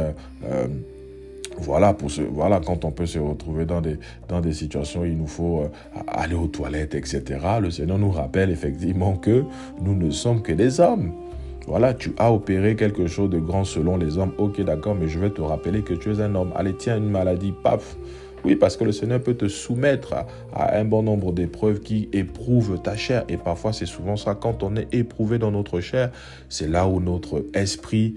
[SPEAKER 1] quand on peut se retrouver dans des situations où il nous faut aller aux toilettes, etc. Le Seigneur nous rappelle effectivement que nous ne sommes que des hommes. Voilà, tu as opéré quelque chose de grand selon les hommes. Ok, d'accord, mais je vais te rappeler que tu es un homme. Allez, tiens, une maladie, paf. Oui, parce que le Seigneur peut te soumettre à un bon nombre d'épreuves qui éprouvent ta chair. Et parfois, c'est souvent ça, quand on est éprouvé dans notre chair, c'est là où notre esprit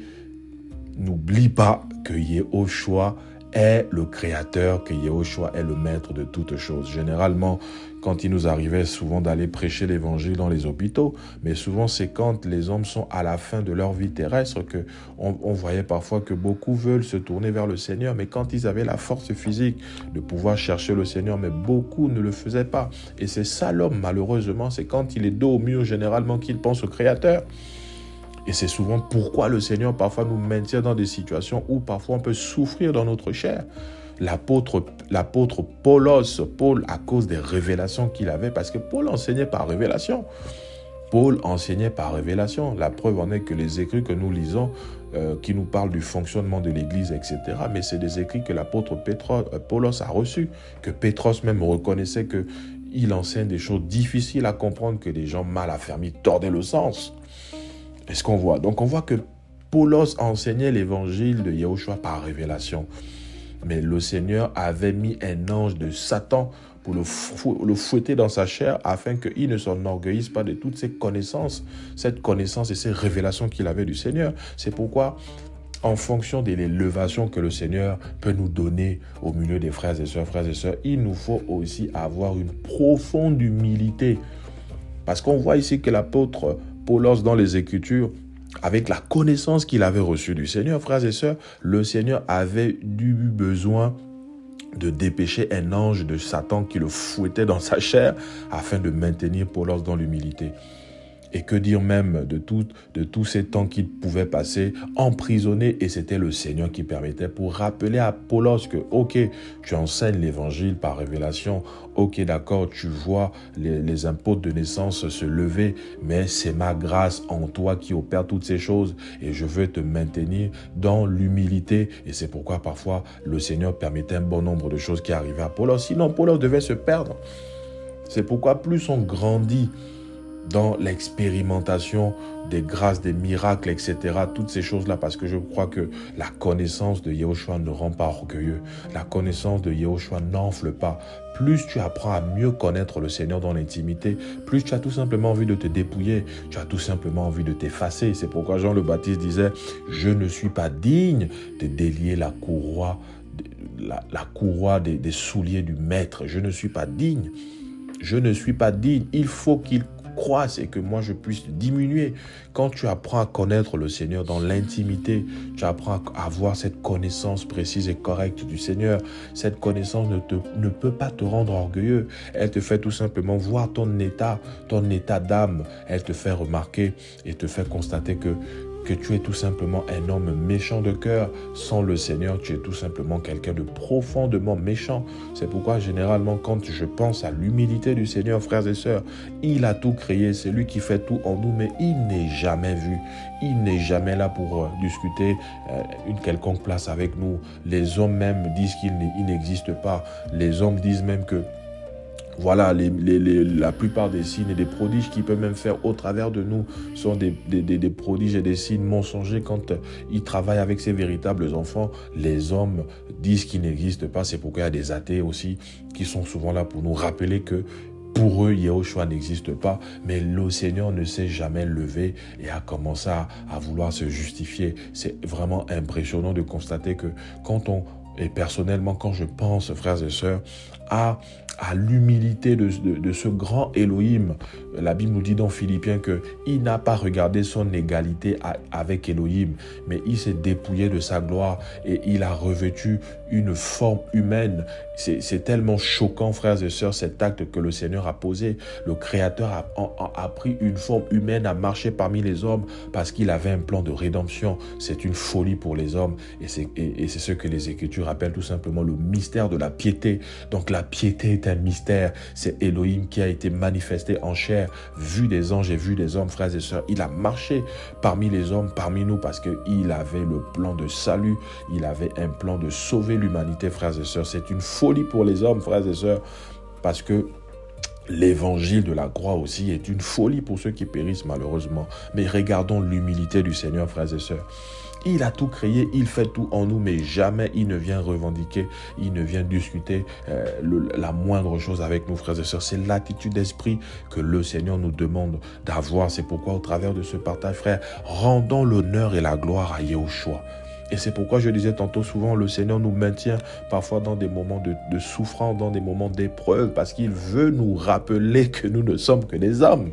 [SPEAKER 1] n'oublie pas que Yahushua est le créateur, que Yahushua est le maître de toutes choses. Généralement, quand il nous arrivait souvent d'aller prêcher l'évangile dans les hôpitaux, mais souvent c'est quand les hommes sont à la fin de leur vie terrestre que on voyait parfois que beaucoup veulent se tourner vers le Seigneur, mais quand ils avaient la force physique de pouvoir chercher le Seigneur, mais beaucoup ne le faisaient pas. Et c'est ça l'homme, malheureusement, c'est quand il est dos au mur généralement qu'il pense au créateur. Et c'est souvent pourquoi le Seigneur parfois nous maintient dans des situations où parfois on peut souffrir dans notre chair. L'apôtre Paul, à cause des révélations qu'il avait, parce que Paul enseignait par révélation. La preuve en est que les écrits que nous lisons, qui nous parlent du fonctionnement de l'Église, etc., mais c'est des écrits que l'apôtre Paulos a reçus, que Pétros même reconnaissait qu'il enseigne des choses difficiles à comprendre, que des gens mal affermis tordaient le sens. Est-ce qu'on voit? Donc on voit que Paulos enseignait l'évangile de Yahushua par révélation. Mais le Seigneur avait mis un ange de Satan pour le fouetter dans sa chair afin qu'il ne s'enorgueillisse pas de toutes ces connaissances, cette connaissance et ces révélations qu'il avait du Seigneur. C'est pourquoi, en fonction de l'élévation que le Seigneur peut nous donner au milieu des frères et sœurs, il nous faut aussi avoir une profonde humilité. Parce qu'on voit ici que l'apôtre Paulos dans les Écritures, avec la connaissance qu'il avait reçue du Seigneur, frères et sœurs, le Seigneur avait eu besoin de dépêcher un ange de Satan qui le fouettait dans sa chair afin de maintenir Paulos dans l'humilité. Et que dire même de tous ces temps qu'il pouvait passer emprisonné, et c'était le Seigneur qui permettait pour rappeler à Apollos que, ok, tu enseignes l'évangile par révélation, ok, d'accord, tu vois les impôts de naissance se lever, mais c'est ma grâce en toi qui opère toutes ces choses, et je veux te maintenir dans l'humilité. Et c'est pourquoi parfois le Seigneur permettait un bon nombre de choses qui arrivaient à Apollos, sinon Apollos devait se perdre. C'est pourquoi plus on grandit dans l'expérimentation des grâces, des miracles, etc., toutes ces choses-là, parce que je crois que la connaissance de Yahushua ne rend pas orgueilleux. La connaissance de Yahushua n'enfle pas. Plus tu apprends à mieux connaître le Seigneur dans l'intimité, plus tu as tout simplement envie de te dépouiller, tu as tout simplement envie de t'effacer. C'est pourquoi Jean le Baptiste disait « Je ne suis pas digne de délier la courroie, des souliers du Maître. Je ne suis pas digne. Je ne suis pas digne. Il faut qu'il croisse et que moi je puisse diminuer. » Quand tu apprends à connaître le Seigneur dans l'intimité, tu apprends à avoir cette connaissance précise et correcte du Seigneur. Cette connaissance ne peut pas te rendre orgueilleux. Elle te fait tout simplement voir ton état d'âme. Elle te fait remarquer et te fait constater que tu es tout simplement un homme méchant de cœur. Sans le Seigneur, tu es tout simplement quelqu'un de profondément méchant. C'est pourquoi généralement quand je pense à l'humilité du Seigneur, frères et sœurs, il a tout créé, c'est lui qui fait tout en nous, mais il n'est jamais vu. Il n'est jamais là pour discuter une quelconque place avec nous. Les hommes même disent qu'il n'existe pas. Les hommes disent même que voilà, la plupart des signes et des prodiges qu'il peut même faire au travers de nous sont des prodiges et des signes mensongers. Quand il travaille avec ses véritables enfants, les hommes disent qu'il n'existe pas. C'est pourquoi il y a des athées aussi qui sont souvent là pour nous rappeler que pour eux, Yahushua n'existe pas, mais le Seigneur ne s'est jamais levé et a commencé à vouloir se justifier. C'est vraiment impressionnant de constater que et personnellement, quand je pense, frères et sœurs, à l'humilité de ce grand Elohim, la Bible nous dit dans Philippiens qu'il n'a pas regardé son égalité avec Elohim, mais il s'est dépouillé de sa gloire et il a revêtu une forme humaine. C'est tellement choquant, frères et sœurs, cet acte que le Seigneur a posé. Le Créateur a pris une forme humaine, a marché parmi les hommes parce qu'il avait un plan de rédemption. C'est une folie pour les hommes et c'est ce que les Écritures appellent tout simplement le mystère de la piété. Donc la piété est un mystère. C'est Elohim qui a été manifesté en chair, vu des anges et vu des hommes, frères et sœurs. Il a marché parmi les hommes, parmi nous, parce qu'il avait le plan de salut. Il avait un plan de sauver l'humanité, frères et sœurs. C'est une folie pour les hommes, frères et sœurs, parce que l'évangile de la croix aussi est une folie pour ceux qui périssent malheureusement. Mais regardons l'humilité du Seigneur, frères et sœurs. Il a tout créé, il fait tout en nous, mais jamais il ne vient revendiquer, il ne vient discuter la moindre chose avec nous, frères et sœurs. C'est l'attitude d'esprit que le Seigneur nous demande d'avoir. C'est pourquoi au travers de ce partage, frère, rendons l'honneur et la gloire à Yahushua. Et c'est pourquoi je disais tantôt, souvent le Seigneur nous maintient parfois dans des moments de souffrance, dans des moments d'épreuve, parce qu'il veut nous rappeler que nous ne sommes que des hommes.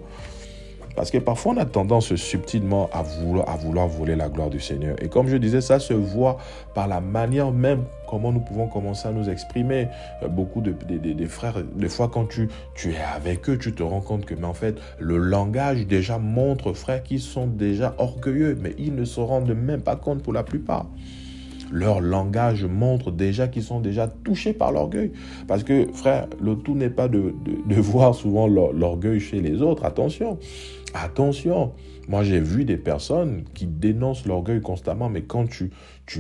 [SPEAKER 1] Parce que parfois, on a tendance subtilement à vouloir voler la gloire du Seigneur. Et comme je disais, ça se voit par la manière même comment nous pouvons commencer à nous exprimer. Beaucoup de frères, des fois, quand tu es avec eux, tu te rends compte que, mais en fait, le langage déjà montre, frères, qu'ils sont déjà orgueilleux, mais ils ne se rendent même pas compte pour la plupart. Leur langage montre déjà qu'ils sont déjà touchés par l'orgueil. Parce que, frère, le tout n'est pas de voir souvent l'orgueil chez les autres. Attention. Attention. Moi, j'ai vu des personnes qui dénoncent l'orgueil constamment, mais quand tu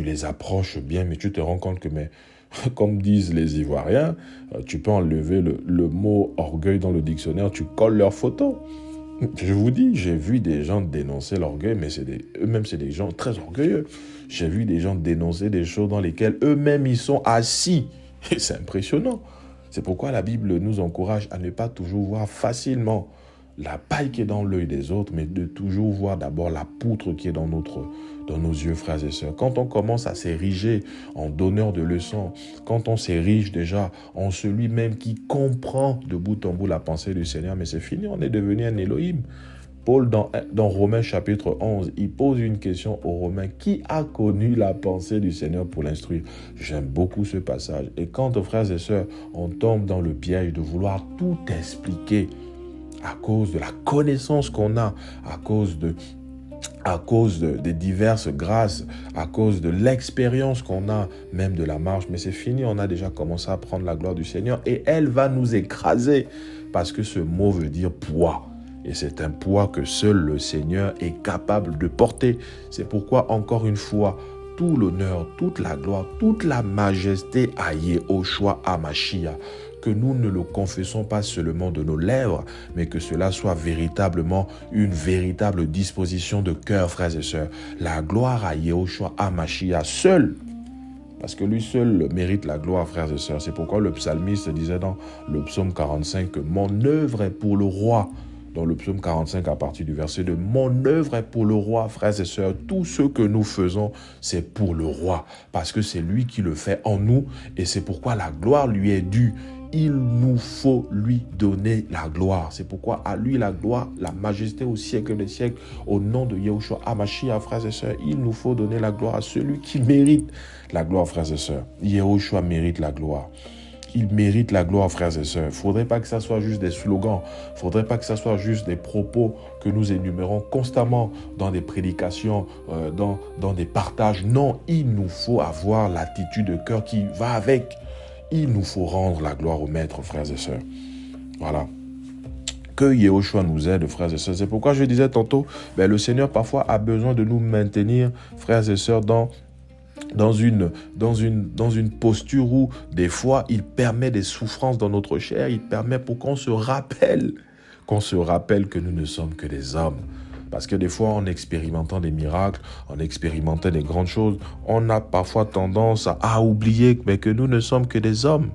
[SPEAKER 1] les approches bien, mais tu te rends compte que, mais, comme disent les Ivoiriens, tu peux enlever le mot orgueil dans le dictionnaire, tu colles leur photo. Je vous dis, j'ai vu des gens dénoncer l'orgueil, mais eux-mêmes, c'est des gens très orgueilleux. J'ai vu des gens dénoncer des choses dans lesquelles eux-mêmes, ils sont assis. Et c'est impressionnant. C'est pourquoi la Bible nous encourage à ne pas toujours voir facilement la paille qui est dans l'œil des autres, mais de toujours voir d'abord la poutre qui est dans nos yeux, frères et sœurs. Quand on commence à s'ériger en donneur de leçons, quand on s'érige déjà en celui-même qui comprend de bout en bout la pensée du Seigneur, mais c'est fini, on est devenu un Elohim. Paul, dans Romains chapitre 11, il pose une question aux Romains. Qui a connu la pensée du Seigneur pour l'instruire? J'aime beaucoup ce passage. Et quand, frères et sœurs, on tombe dans le piège de vouloir tout expliquer à cause de la connaissance qu'on a, à cause des diverses grâces, à cause de l'expérience qu'on a, même de la marche. Mais c'est fini, on a déjà commencé à prendre la gloire du Seigneur et elle va nous écraser parce que ce mot veut dire poids. Et c'est un poids que seul le Seigneur est capable de porter. C'est pourquoi, encore une fois, tout l'honneur, toute la gloire, toute la majesté à Yehoshua HaMashiach. Que nous ne le confessons pas seulement de nos lèvres, mais que cela soit véritablement une véritable disposition de cœur, frères et sœurs. La gloire à Yehoshua HaMashiach seul, parce que lui seul mérite la gloire, frères et sœurs. C'est pourquoi le psalmiste disait dans le psaume 45 que mon œuvre est pour le roi. Dans le psaume 45, à partir du verset 2, mon œuvre est pour le roi, frères et sœurs. Tout ce que nous faisons, c'est pour le roi, parce que c'est lui qui le fait en nous, et c'est pourquoi la gloire lui est due. Il nous faut lui donner la gloire. C'est pourquoi à lui la gloire, la majesté au siècle des siècles, au nom de Yehoshua HaMashiach, frères et sœurs, il nous faut donner la gloire à celui qui mérite la gloire, frères et sœurs. Yehoshua mérite la gloire. Il mérite la gloire, frères et sœurs. Il ne faudrait pas que ça soit juste des slogans. Il ne faudrait pas que ça soit juste des propos que nous énumérons constamment dans des prédications, dans des partages. Non, il nous faut avoir l'attitude de cœur qui va avec. Il nous faut rendre la gloire au Maître, frères et sœurs. Voilà. Que Yehoshua nous aide, frères et sœurs. C'est pourquoi je disais tantôt, le Seigneur parfois a besoin de nous maintenir, frères et sœurs, dans une posture où des fois il permet des souffrances dans notre chair, il permet pour qu'on se rappelle que nous ne sommes que des hommes. Parce que des fois, en expérimentant des miracles, en expérimentant des grandes choses, on a parfois tendance à oublier que nous ne sommes que des hommes.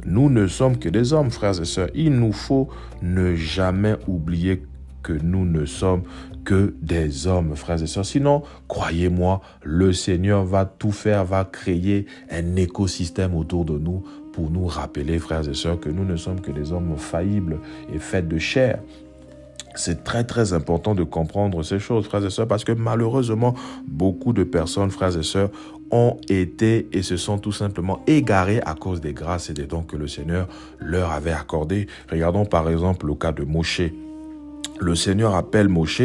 [SPEAKER 1] Nous ne sommes que des hommes, frères et sœurs. Il nous faut ne jamais oublier que nous ne sommes que des hommes, frères et sœurs. Sinon, croyez-moi, le Seigneur va tout faire, va créer un écosystème autour de nous pour nous rappeler, frères et sœurs, que nous ne sommes que des hommes faillibles et faits de chair. C'est très très important de comprendre ces choses, frères et sœurs, parce que malheureusement, beaucoup de personnes, frères et sœurs, ont été et se sont tout simplement égarés à cause des grâces et des dons que le Seigneur leur avait accordés. Regardons par exemple le cas de Moshe. Le Seigneur appelle Moshe,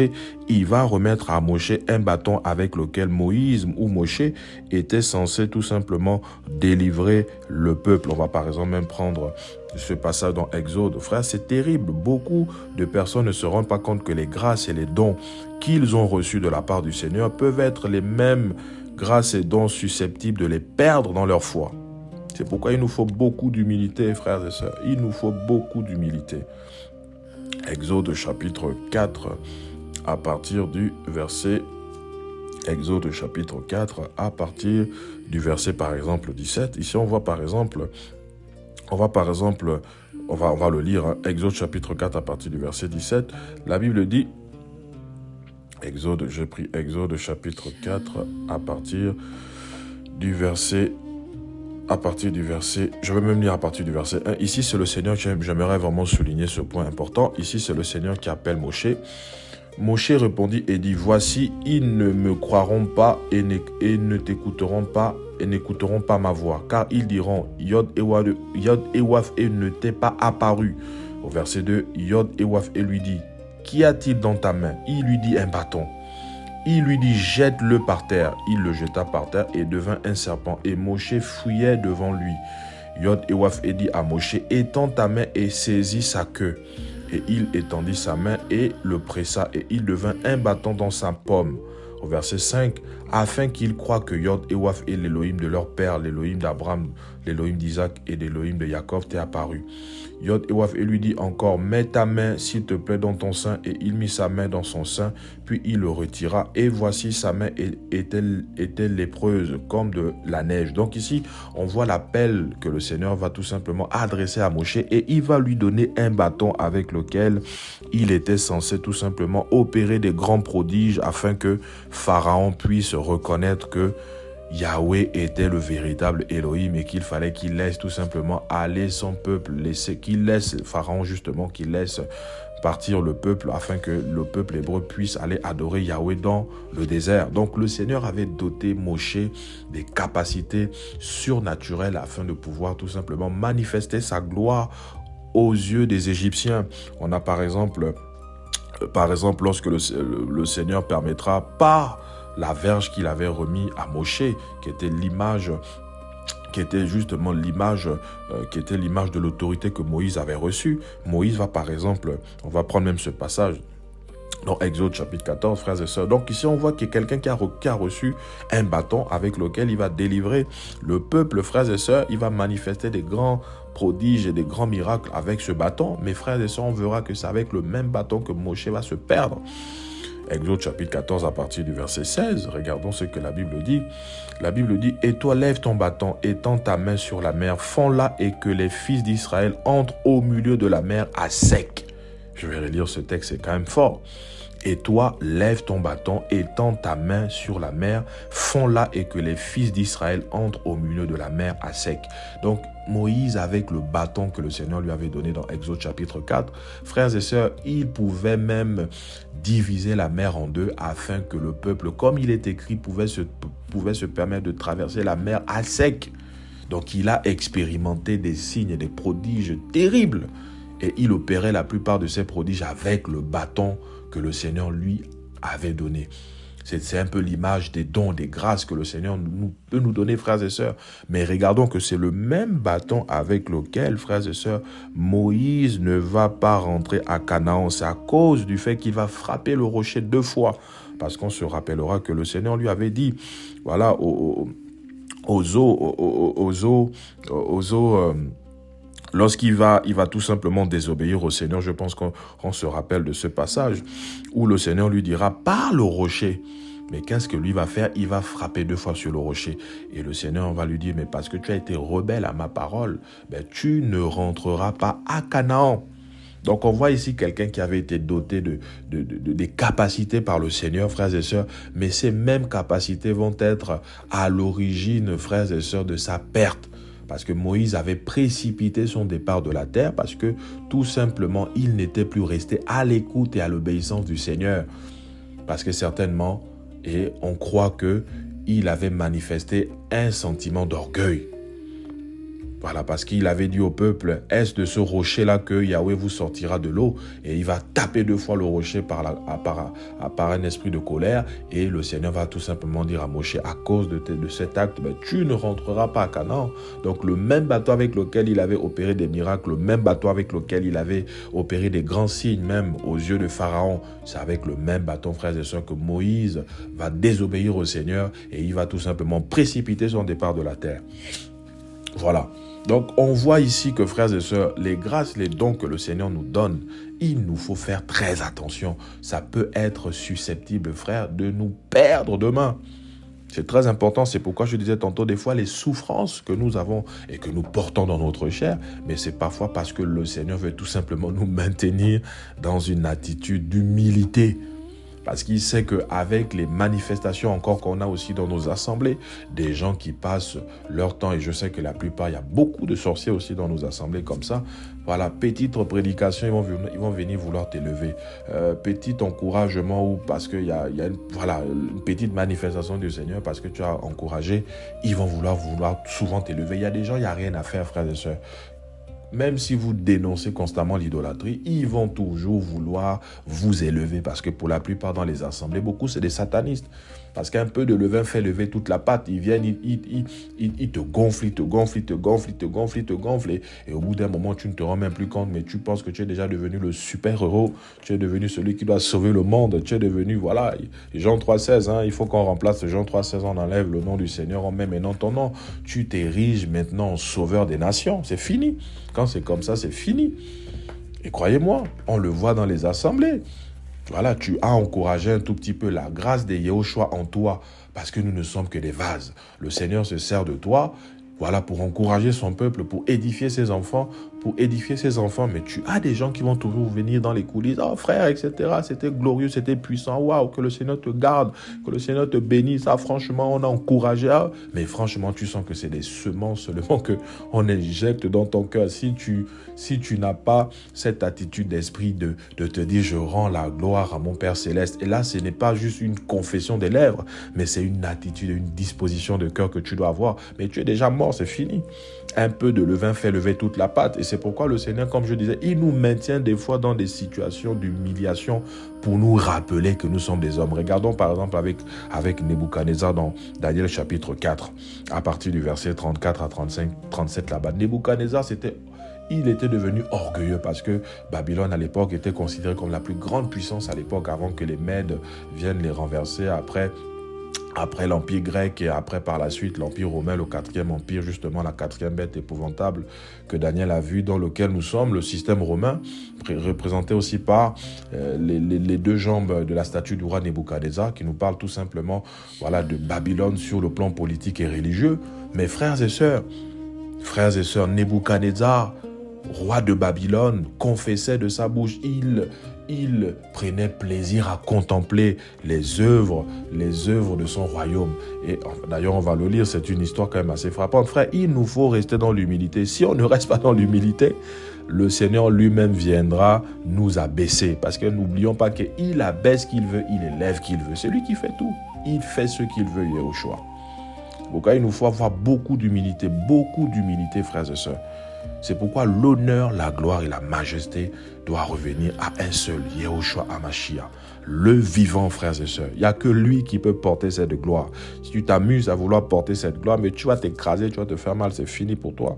[SPEAKER 1] il va remettre à Moshe un bâton avec lequel Moïse ou Moshe était censé tout simplement délivrer le peuple. On va par exemple même prendre ce passage dans Exode. Frère, c'est terrible. Beaucoup de personnes ne se rendent pas compte que les grâces et les dons qu'ils ont reçus de la part du Seigneur peuvent être les mêmes grâces et dons susceptibles de les perdre dans leur foi. C'est pourquoi il nous faut beaucoup d'humilité, frères et sœurs. Il nous faut beaucoup d'humilité. Exode chapitre 4 à partir du verset Exode chapitre 4 à partir du verset par exemple 17. Ici on va le lire, hein. Exode chapitre 4 à partir du verset 17. La Bible dit Exode chapitre 4 à partir du verset je vais même lire à partir du verset 1. Ici, c'est le Seigneur, j'aimerais vraiment souligner ce point important. Ici, c'est le Seigneur qui appelle Moshe. Moshe répondit et dit, voici, ils ne me croiront pas et ne t'écouteront pas et n'écouteront pas ma voix, car ils diront, Yod et Waf et ne t'est pas apparu. Au verset 2, Yod et Waf et lui dit, qu'y a-t-il dans ta main? Il lui dit un bâton. Il lui dit, jette-le par terre. Il le jeta par terre et devint un serpent. Et Moshe fuyait devant lui. Yod et Waf dit à Moshe, étends ta main et saisis sa queue. Et il étendit sa main et le pressa. Et il devint un bâton dans sa paume. Au verset 5, afin qu'ils croient que Yod et Waf est l'Élohim de leur père, l'Élohim d'Abraham, l'Élohim d'Isaac et l'Élohim de Jacob t'est apparu. Yod et Waf lui dit encore, mets ta main s'il te plaît dans ton sein. Et il mit sa main dans son sein, puis il le retira. Et voici sa main était lépreuse comme de la neige. Donc ici, on voit l'appel que le Seigneur va tout simplement adresser à Moshe. Et il va lui donner un bâton avec lequel il était censé tout simplement opérer des grands prodiges afin que Pharaon puisse reconnaître que Yahweh était le véritable Elohim et qu'il fallait qu'il laisse tout simplement aller son peuple, qu'il laisse Pharaon justement, qu'il laisse partir le peuple afin que le peuple hébreu puisse aller adorer Yahweh dans le désert. Donc le Seigneur avait doté Moshe des capacités surnaturelles afin de pouvoir tout simplement manifester sa gloire aux yeux des Égyptiens. On a par exemple, lorsque le Seigneur permettra par la verge qu'il avait remis à Moshe, qui était l'image de l'autorité que Moïse avait reçue. Moïse va par exemple, on va prendre même ce passage dans Exode chapitre 14, frères et sœurs. Donc ici on voit qu'il y a quelqu'un qui a reçu un bâton avec lequel il va délivrer le peuple, frères et sœurs. Il va manifester des grands prodiges et des grands miracles avec ce bâton. Mais frères et sœurs, on verra que c'est avec le même bâton que Moshe va se perdre. Exode chapitre 14 à partir du verset 16, regardons ce que la Bible dit. La Bible dit « Et toi lève ton bâton, étends ta main sur la mer, fonds-la et que les fils d'Israël entrent au milieu de la mer à sec. » Je vais relire ce texte, c'est quand même fort. « Et toi lève ton bâton, étends ta main sur la mer, fonds-la et que les fils d'Israël entrent au milieu de la mer à sec. » Donc, Moïse, avec le bâton que le Seigneur lui avait donné dans Exode chapitre 4, frères et sœurs, il pouvait même diviser la mer en deux afin que le peuple, comme il est écrit, pouvait se permettre de traverser la mer à sec. Donc, il a expérimenté des signes et des prodiges terribles. Et il opérait la plupart de ces prodiges avec le bâton que le Seigneur lui avait donné. C'est un peu l'image des dons, des grâces que le Seigneur peut nous donner, frères et sœurs. Mais regardons que c'est le même bâton avec lequel, frères et sœurs, Moïse ne va pas rentrer à Canaan. C'est à cause du fait qu'il va frapper le rocher 2 fois. Parce qu'on se rappellera que le Seigneur lui avait dit, voilà, aux eaux, lorsqu'il va tout simplement désobéir au Seigneur, je pense qu'on se rappelle de ce passage où le Seigneur lui dira « Parle au rocher ». Mais qu'est-ce que lui va faire? Il va frapper 2 fois sur le rocher. Et le Seigneur va lui dire « Mais parce que tu as été rebelle à ma parole, tu ne rentreras pas à Canaan ». Donc on voit ici quelqu'un qui avait été doté des capacités par le Seigneur, frères et sœurs, mais ces mêmes capacités vont être à l'origine, frères et sœurs, de sa perte. Parce que Moïse avait précipité son départ de la terre parce que tout simplement, il n'était plus resté à l'écoute et à l'obéissance du Seigneur. Parce que certainement, et on croit qu'il avait manifesté un sentiment d'orgueil. Voilà, parce qu'il avait dit au peuple, est-ce de ce rocher-là que Yahweh vous sortira de l'eau? Et il va taper 2 fois le rocher par un esprit de colère. Et le Seigneur va tout simplement dire à Moshe, à cause de cet acte, tu ne rentreras pas à Canaan. Donc le même bateau avec lequel il avait opéré des miracles, le même bateau avec lequel il avait opéré des grands signes, même aux yeux de Pharaon, c'est avec le même bâton, frères et sœurs, que Moïse va désobéir au Seigneur et il va tout simplement précipiter son départ de la terre. Voilà. Donc, on voit ici que, frères et sœurs, les grâces, les dons que le Seigneur nous donne, il nous faut faire très attention. Ça peut être susceptible, frère, de nous perdre demain. C'est très important, c'est pourquoi je disais tantôt, des fois, les souffrances que nous avons et que nous portons dans notre chair, mais c'est parfois parce que le Seigneur veut tout simplement nous maintenir dans une attitude d'humilité. Parce qu'il sait qu'avec les manifestations encore qu'on a aussi dans nos assemblées, des gens qui passent leur temps, et je sais que la plupart, il y a beaucoup de sorciers aussi dans nos assemblées comme ça, voilà, petite prédication, ils vont venir vouloir t'élever. Petit encouragement, ou parce qu'il y a une petite manifestation du Seigneur, parce que tu as encouragé, ils vont vouloir souvent t'élever. Il y a des gens, il n'y a rien à faire, frères et sœurs. Même si vous dénoncez constamment l'idolâtrie, ils vont toujours vouloir vous élever parce que pour la plupart dans les assemblées, beaucoup c'est des satanistes. Parce qu'un peu de levain fait lever toute la pâte. Ils viennent, ils te gonflent, ils te gonflent, ils te gonflent, ils te gonflent, ils te gonflent. Et au bout d'un moment, tu ne te rends même plus compte, mais tu penses que tu es déjà devenu le super-héros. Tu es devenu celui qui doit sauver le monde. Tu es devenu, voilà, Jean 3,16, il faut qu'on remplace Jean 3,16, on enlève le nom du Seigneur, on met maintenant ton nom. Tu t'ériges maintenant en sauveur des nations. C'est fini. Quand c'est comme ça, c'est fini. Et croyez-moi, on le voit dans les assemblées. Voilà, tu as encouragé un tout petit peu la grâce de Yahushua en toi, parce que nous ne sommes que des vases. Le Seigneur se sert de toi, voilà, pour encourager son peuple, pour édifier ses enfants, mais tu as des gens qui vont toujours venir dans les coulisses, oh frère, etc., c'était glorieux, c'était puissant, waouh, que le Seigneur te garde, que le Seigneur te bénisse, franchement, on a encouragé, mais franchement, tu sens que c'est des semences seulement qu'on injecte dans ton cœur. Si tu n'as pas cette attitude d'esprit de te dire, je rends la gloire à mon Père Céleste, et là, ce n'est pas juste une confession des lèvres, mais c'est une attitude, une disposition de cœur que tu dois avoir, mais tu es déjà mort fort, c'est fini. Un peu de levain fait lever toute la pâte. Et c'est pourquoi le Seigneur, comme je disais, il nous maintient des fois dans des situations d'humiliation pour nous rappeler que nous sommes des hommes. Regardons par exemple avec Nebuchadnezzar dans Daniel chapitre 4, à partir du verset 34 à 37 là-bas. Nebuchadnezzar, il était devenu orgueilleux parce que Babylone à l'époque était considérée comme la plus grande puissance à l'époque avant que les Mèdes viennent les renverser après l'Empire grec et après par la suite l'Empire romain, le 4e empire, justement la 4e bête épouvantable que Daniel a vu dans lequel nous sommes, le système romain, représenté aussi par les deux jambes de la statue du roi Nebuchadnezzar, qui nous parle tout simplement de Babylone sur le plan politique et religieux. Mais frères et sœurs, Nebuchadnezzar, roi de Babylone, confessait de sa bouche, il prenait plaisir à contempler les œuvres de son royaume. Et d'ailleurs, on va le lire, c'est une histoire quand même assez frappante. Frère, il nous faut rester dans l'humilité. Si on ne reste pas dans l'humilité, le Seigneur lui-même viendra nous abaisser. Parce que n'oublions pas qu'il abaisse qui il veut, il élève qui il veut. C'est lui qui fait tout. Il fait ce qu'il veut, il est au choix. Pourquoi il nous faut avoir beaucoup d'humilité, frères et sœurs. C'est pourquoi l'honneur, la gloire et la majesté doivent revenir à un seul, Yehoshua HaMashiach, le vivant, frères et sœurs. Il n'y a que lui qui peut porter cette gloire. Si tu t'amuses à vouloir porter cette gloire, mais tu vas t'écraser, tu vas te faire mal, c'est fini pour toi.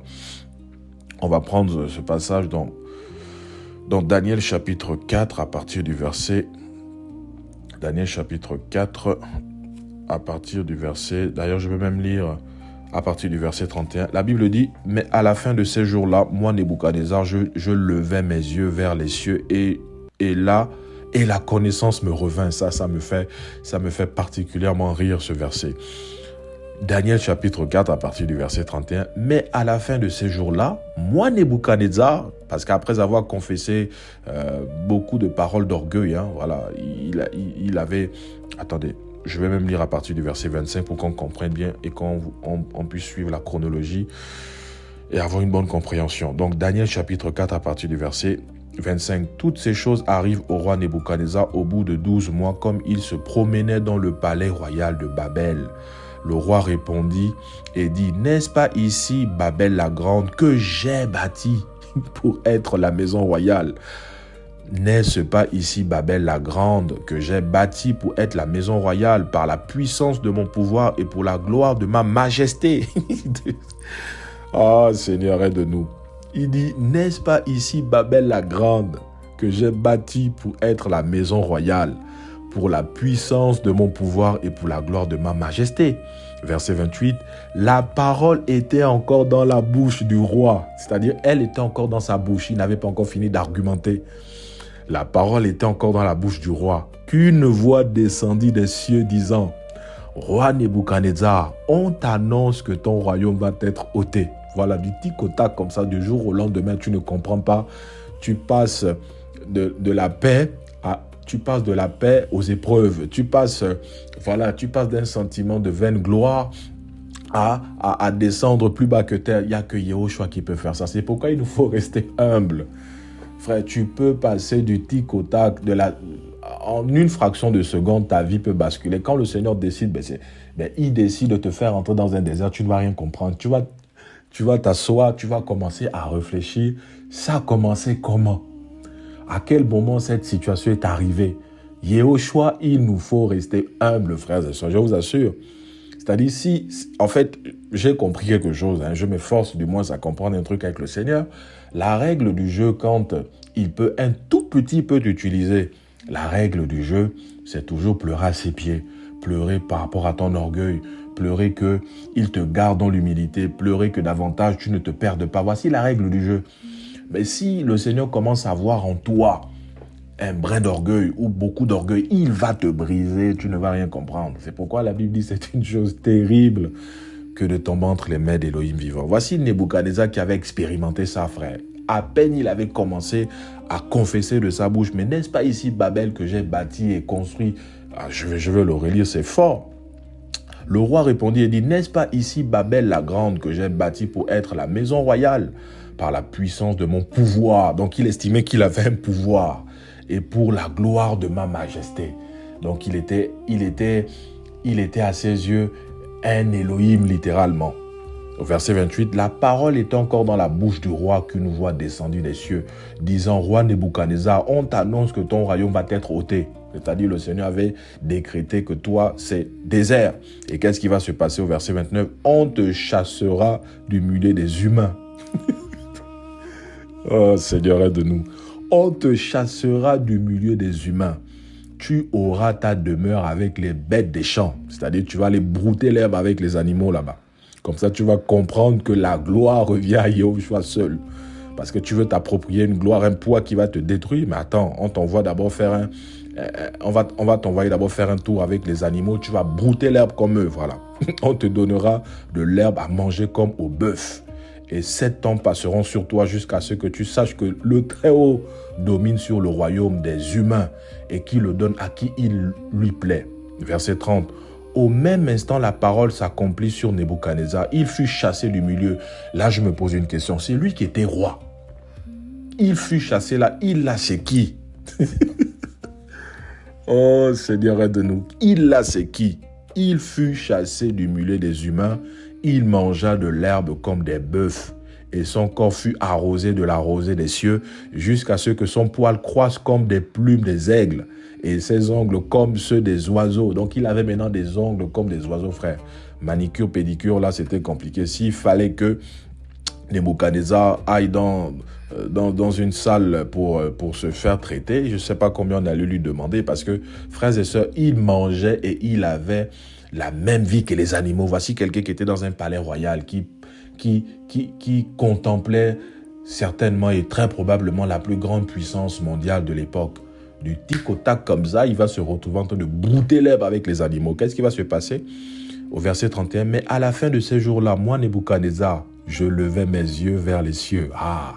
[SPEAKER 1] On va prendre ce passage dans Daniel chapitre 4 à partir du verset... Daniel chapitre 4 à partir du verset... D'ailleurs, je vais même lire... à partir du verset 31, la Bible dit « Mais à la fin de ces jours-là, moi, Nebuchadnezzar, je levai mes yeux vers les cieux et la connaissance me revint. » Ça me fait particulièrement rire, ce verset. Daniel chapitre 4, à partir du verset 31, « Mais à la fin de ces jours-là, moi, Nebuchadnezzar, parce qu'après avoir confessé beaucoup de paroles d'orgueil, il avait... Attendez. Je vais même lire à partir du verset 25 pour qu'on comprenne bien et qu'on puisse suivre la chronologie et avoir une bonne compréhension. Donc, Daniel chapitre 4 à partir du verset 25. Toutes ces choses arrivent au roi Nebuchadnezzar au bout de 12 mois, comme il se promenait dans le palais royal de Babel. Le roi répondit et dit, « N'est-ce pas ici Babel la grande que j'ai bâtie pour être la maison royale ? N'est-ce pas ici Babel la grande que j'ai bâtie pour être la maison royale par la puissance de mon pouvoir et pour la gloire de ma majesté ?» Oh Seigneur, aide-nous. Il dit, n'est-ce pas ici Babel la grande que j'ai bâtie pour être la maison royale pour la puissance de mon pouvoir et pour la gloire de ma majesté. Verset 28, la parole était encore dans la bouche du roi, c'est-à-dire elle était encore dans sa bouche, il n'avait pas encore fini d'argumenter. La parole était encore dans la bouche du roi, qu'une voix descendit des cieux disant, roi Nebuchadnezzar, on t'annonce que ton royaume va être ôté. Voilà, du tic au tac comme ça, du jour au lendemain, tu ne comprends pas. Tu passes de la paix aux épreuves. Tu passes d'un sentiment de vaine gloire à descendre plus bas que terre. Il n'y a que Yehoshua qui peut faire ça. C'est pourquoi il nous faut rester humble. Frère, tu peux passer du tic au tac, en une fraction de seconde, ta vie peut basculer. Quand le Seigneur décide, il décide de te faire entrer dans un désert, tu ne vas rien comprendre. Tu vas t'asseoir, tu vas commencer à réfléchir. Ça a commencé comment? À quel moment cette situation est arrivée? Yehoshua, il nous faut rester humble, frères et sœurs, je vous assure. C'est-à-dire, en fait, j'ai compris quelque chose, je m'efforce du moins à comprendre un truc avec le Seigneur. La règle du jeu, quand un tout petit peu t'utiliser, la règle du jeu, c'est toujours pleurer à ses pieds, pleurer par rapport à ton orgueil, pleurer qu'il te garde dans l'humilité, pleurer que davantage tu ne te perdes pas. Voici la règle du jeu. Mais si le Seigneur commence à voir en toi un brin d'orgueil ou beaucoup d'orgueil, il va te briser, tu ne vas rien comprendre. C'est pourquoi la Bible dit que c'est une chose terrible que de tomber entre les mains d'Élohim vivant. Voici Nebuchadnezzar qui avait expérimenté ça, frère. À peine il avait commencé à confesser de sa bouche, mais n'est-ce pas ici Babel que j'ai bâti et construit? Je vais le relire, c'est fort. Le roi répondit et dit, n'est-ce pas ici Babel la grande que j'ai bâti pour être la maison royale par la puissance de mon pouvoir? Donc il estimait qu'il avait un pouvoir et pour la gloire de ma majesté. Donc il était à ses yeux un Elohim littéralement. Au verset 28, la parole était encore dans la bouche du roi qu'une voix descendue des cieux, disant, roi Nebuchadnezzar, on t'annonce que ton royaume va être ôté. C'est-à-dire le Seigneur avait décrété que toi, c'est désert. Et qu'est-ce qui va se passer au verset 29? On te chassera du milieu des humains. Oh Seigneur, aide-nous. On te chassera du milieu des humains. Tu auras ta demeure avec les bêtes des champs. C'est-à-dire tu vas aller brouter l'herbe avec les animaux là-bas. Comme ça, tu vas comprendre que la gloire revient à Yahushua seul. Parce que tu veux t'approprier une gloire, un poids qui va te détruire. Mais attends, on t'envoie d'abord faire on va t'envoyer d'abord faire un tour avec les animaux. Tu vas brouter l'herbe comme eux, voilà. On te donnera de l'herbe à manger comme au bœuf. Et 7 ans passeront sur toi jusqu'à ce que tu saches que le Très-Haut domine sur le royaume des humains et qui le donne à qui il lui plaît. Verset 30. Au même instant, la parole s'accomplit sur Nebuchadnezzar. Il fut chassé du milieu. Là, je me pose une question. C'est lui qui était roi. Il fut chassé là. Il l'a c'est qui? Oh Seigneur, aide-nous. Il l'a c'est qui? Il fut chassé du milieu des humains. Il mangea de l'herbe comme des bœufs. Et son corps fut arrosé de la rosée des cieux jusqu'à ce que son poil croisse comme des plumes des aigles et ses ongles comme ceux des oiseaux. Donc, il avait maintenant des ongles comme des oiseaux, frère. Manicure, pédicure, là, c'était compliqué. S'il fallait que Nebuchadnezzar aille dans une salle pour se faire traiter, je ne sais pas combien on allait lui demander parce que, frères et sœurs, il mangeait et il avait la même vie que les animaux. Voici quelqu'un qui était dans un palais royal, qui contemplait certainement et très probablement la plus grande puissance mondiale de l'époque. Du tic au tac comme ça, il va se retrouver en train de brouter l'herbe avec les animaux. Qu'est-ce qui va se passer? Au verset 31, mais à la fin de ces jours-là, moi, Nebuchadnezzar, je levais mes yeux vers les cieux. Ah,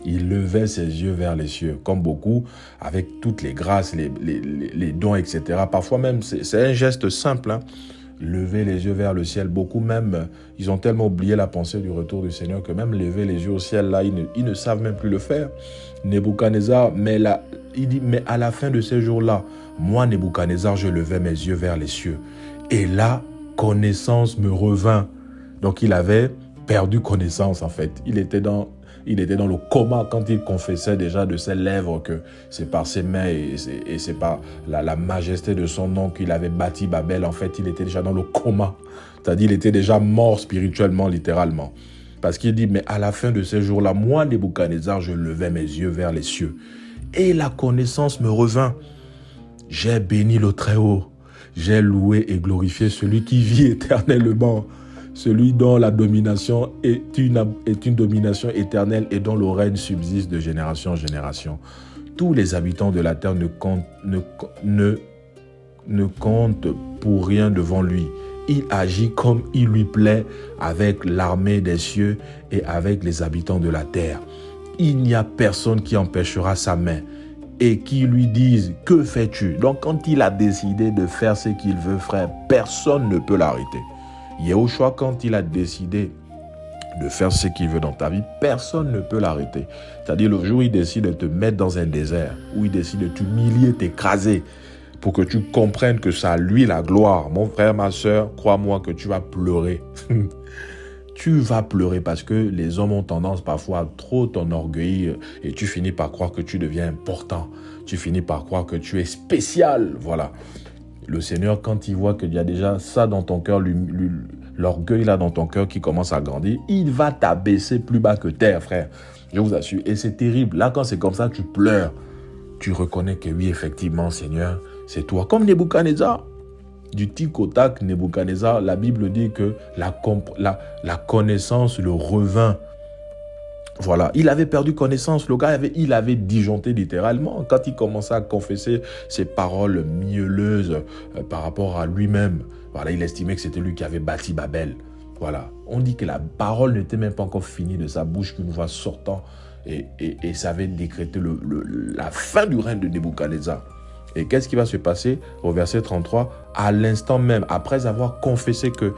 [SPEAKER 1] il levait ses yeux vers les cieux, comme beaucoup, avec toutes les grâces, les dons, etc. Parfois même, c'est un geste simple, hein. Lever les yeux vers le ciel. Beaucoup même, ils ont tellement oublié la pensée du retour du Seigneur que même lever les yeux au ciel, là, ils ne savent même plus le faire. Nebuchadnezzar, il dit, mais à la fin de ces jours-là, moi, Nebuchadnezzar, je levais mes yeux vers les cieux. Et là, connaissance me revint. Donc, il avait perdu connaissance, en fait. Il était dans le coma quand il confessait déjà de ses lèvres que c'est par ses mains et c'est par la majesté de son nom qu'il avait bâti Babel. En fait, il était déjà dans le coma. C'est-à-dire, il était déjà mort spirituellement, littéralement. Parce qu'il dit, mais à la fin de ces jours-là, moi, Nebuchadnezzar, je levais mes yeux vers les cieux. Et la connaissance me revint. J'ai béni le Très-Haut. J'ai loué et glorifié celui qui vit éternellement. Celui dont la domination est une domination éternelle et dont le règne subsiste de génération en génération. Tous les habitants de la terre ne comptent pour rien devant lui. Il agit comme il lui plaît avec l'armée des cieux et avec les habitants de la terre. Il n'y a personne qui empêchera sa main et qui lui dise « Que fais-tu » Donc quand il a décidé de faire ce qu'il veut, frère, personne ne peut l'arrêter. Yahushua, quand il a décidé de faire ce qu'il veut dans ta vie, personne ne peut l'arrêter. C'est-à-dire le jour où il décide de te mettre dans un désert, où il décide de t'humilier, t'écraser, pour que tu comprennes que c'est à lui la gloire. Mon frère, ma soeur, crois-moi que tu vas pleurer. Tu vas pleurer parce que les hommes ont tendance parfois à trop t'enorgueillir et tu finis par croire que tu deviens important. Tu finis par croire que tu es spécial. Voilà. Le Seigneur, quand il voit qu'il y a déjà ça dans ton cœur, l'orgueil là dans ton cœur qui commence à grandir, il va t'abaisser plus bas que terre, frère. Je vous assure. Et c'est terrible. Là, quand c'est comme ça, tu pleures. Tu reconnais que oui, effectivement, Seigneur, c'est toi. Comme Nebuchadnezzar. Du tic au tac, Nebuchadnezzar, la Bible dit que la connaissance le revint. Voilà, il avait perdu connaissance. Le gars, il avait disjoncté littéralement. Quand il commençait à confesser ses paroles mielleuses par rapport à lui-même, voilà, il estimait que c'était lui qui avait bâti Babel. Voilà, on dit que la parole n'était même pas encore finie de sa bouche qu'une voix sortant et ça avait décrété la fin du règne de Nebuchadnezzar. Et qu'est-ce qui va se passer au verset 33? À l'instant même, après avoir confessé que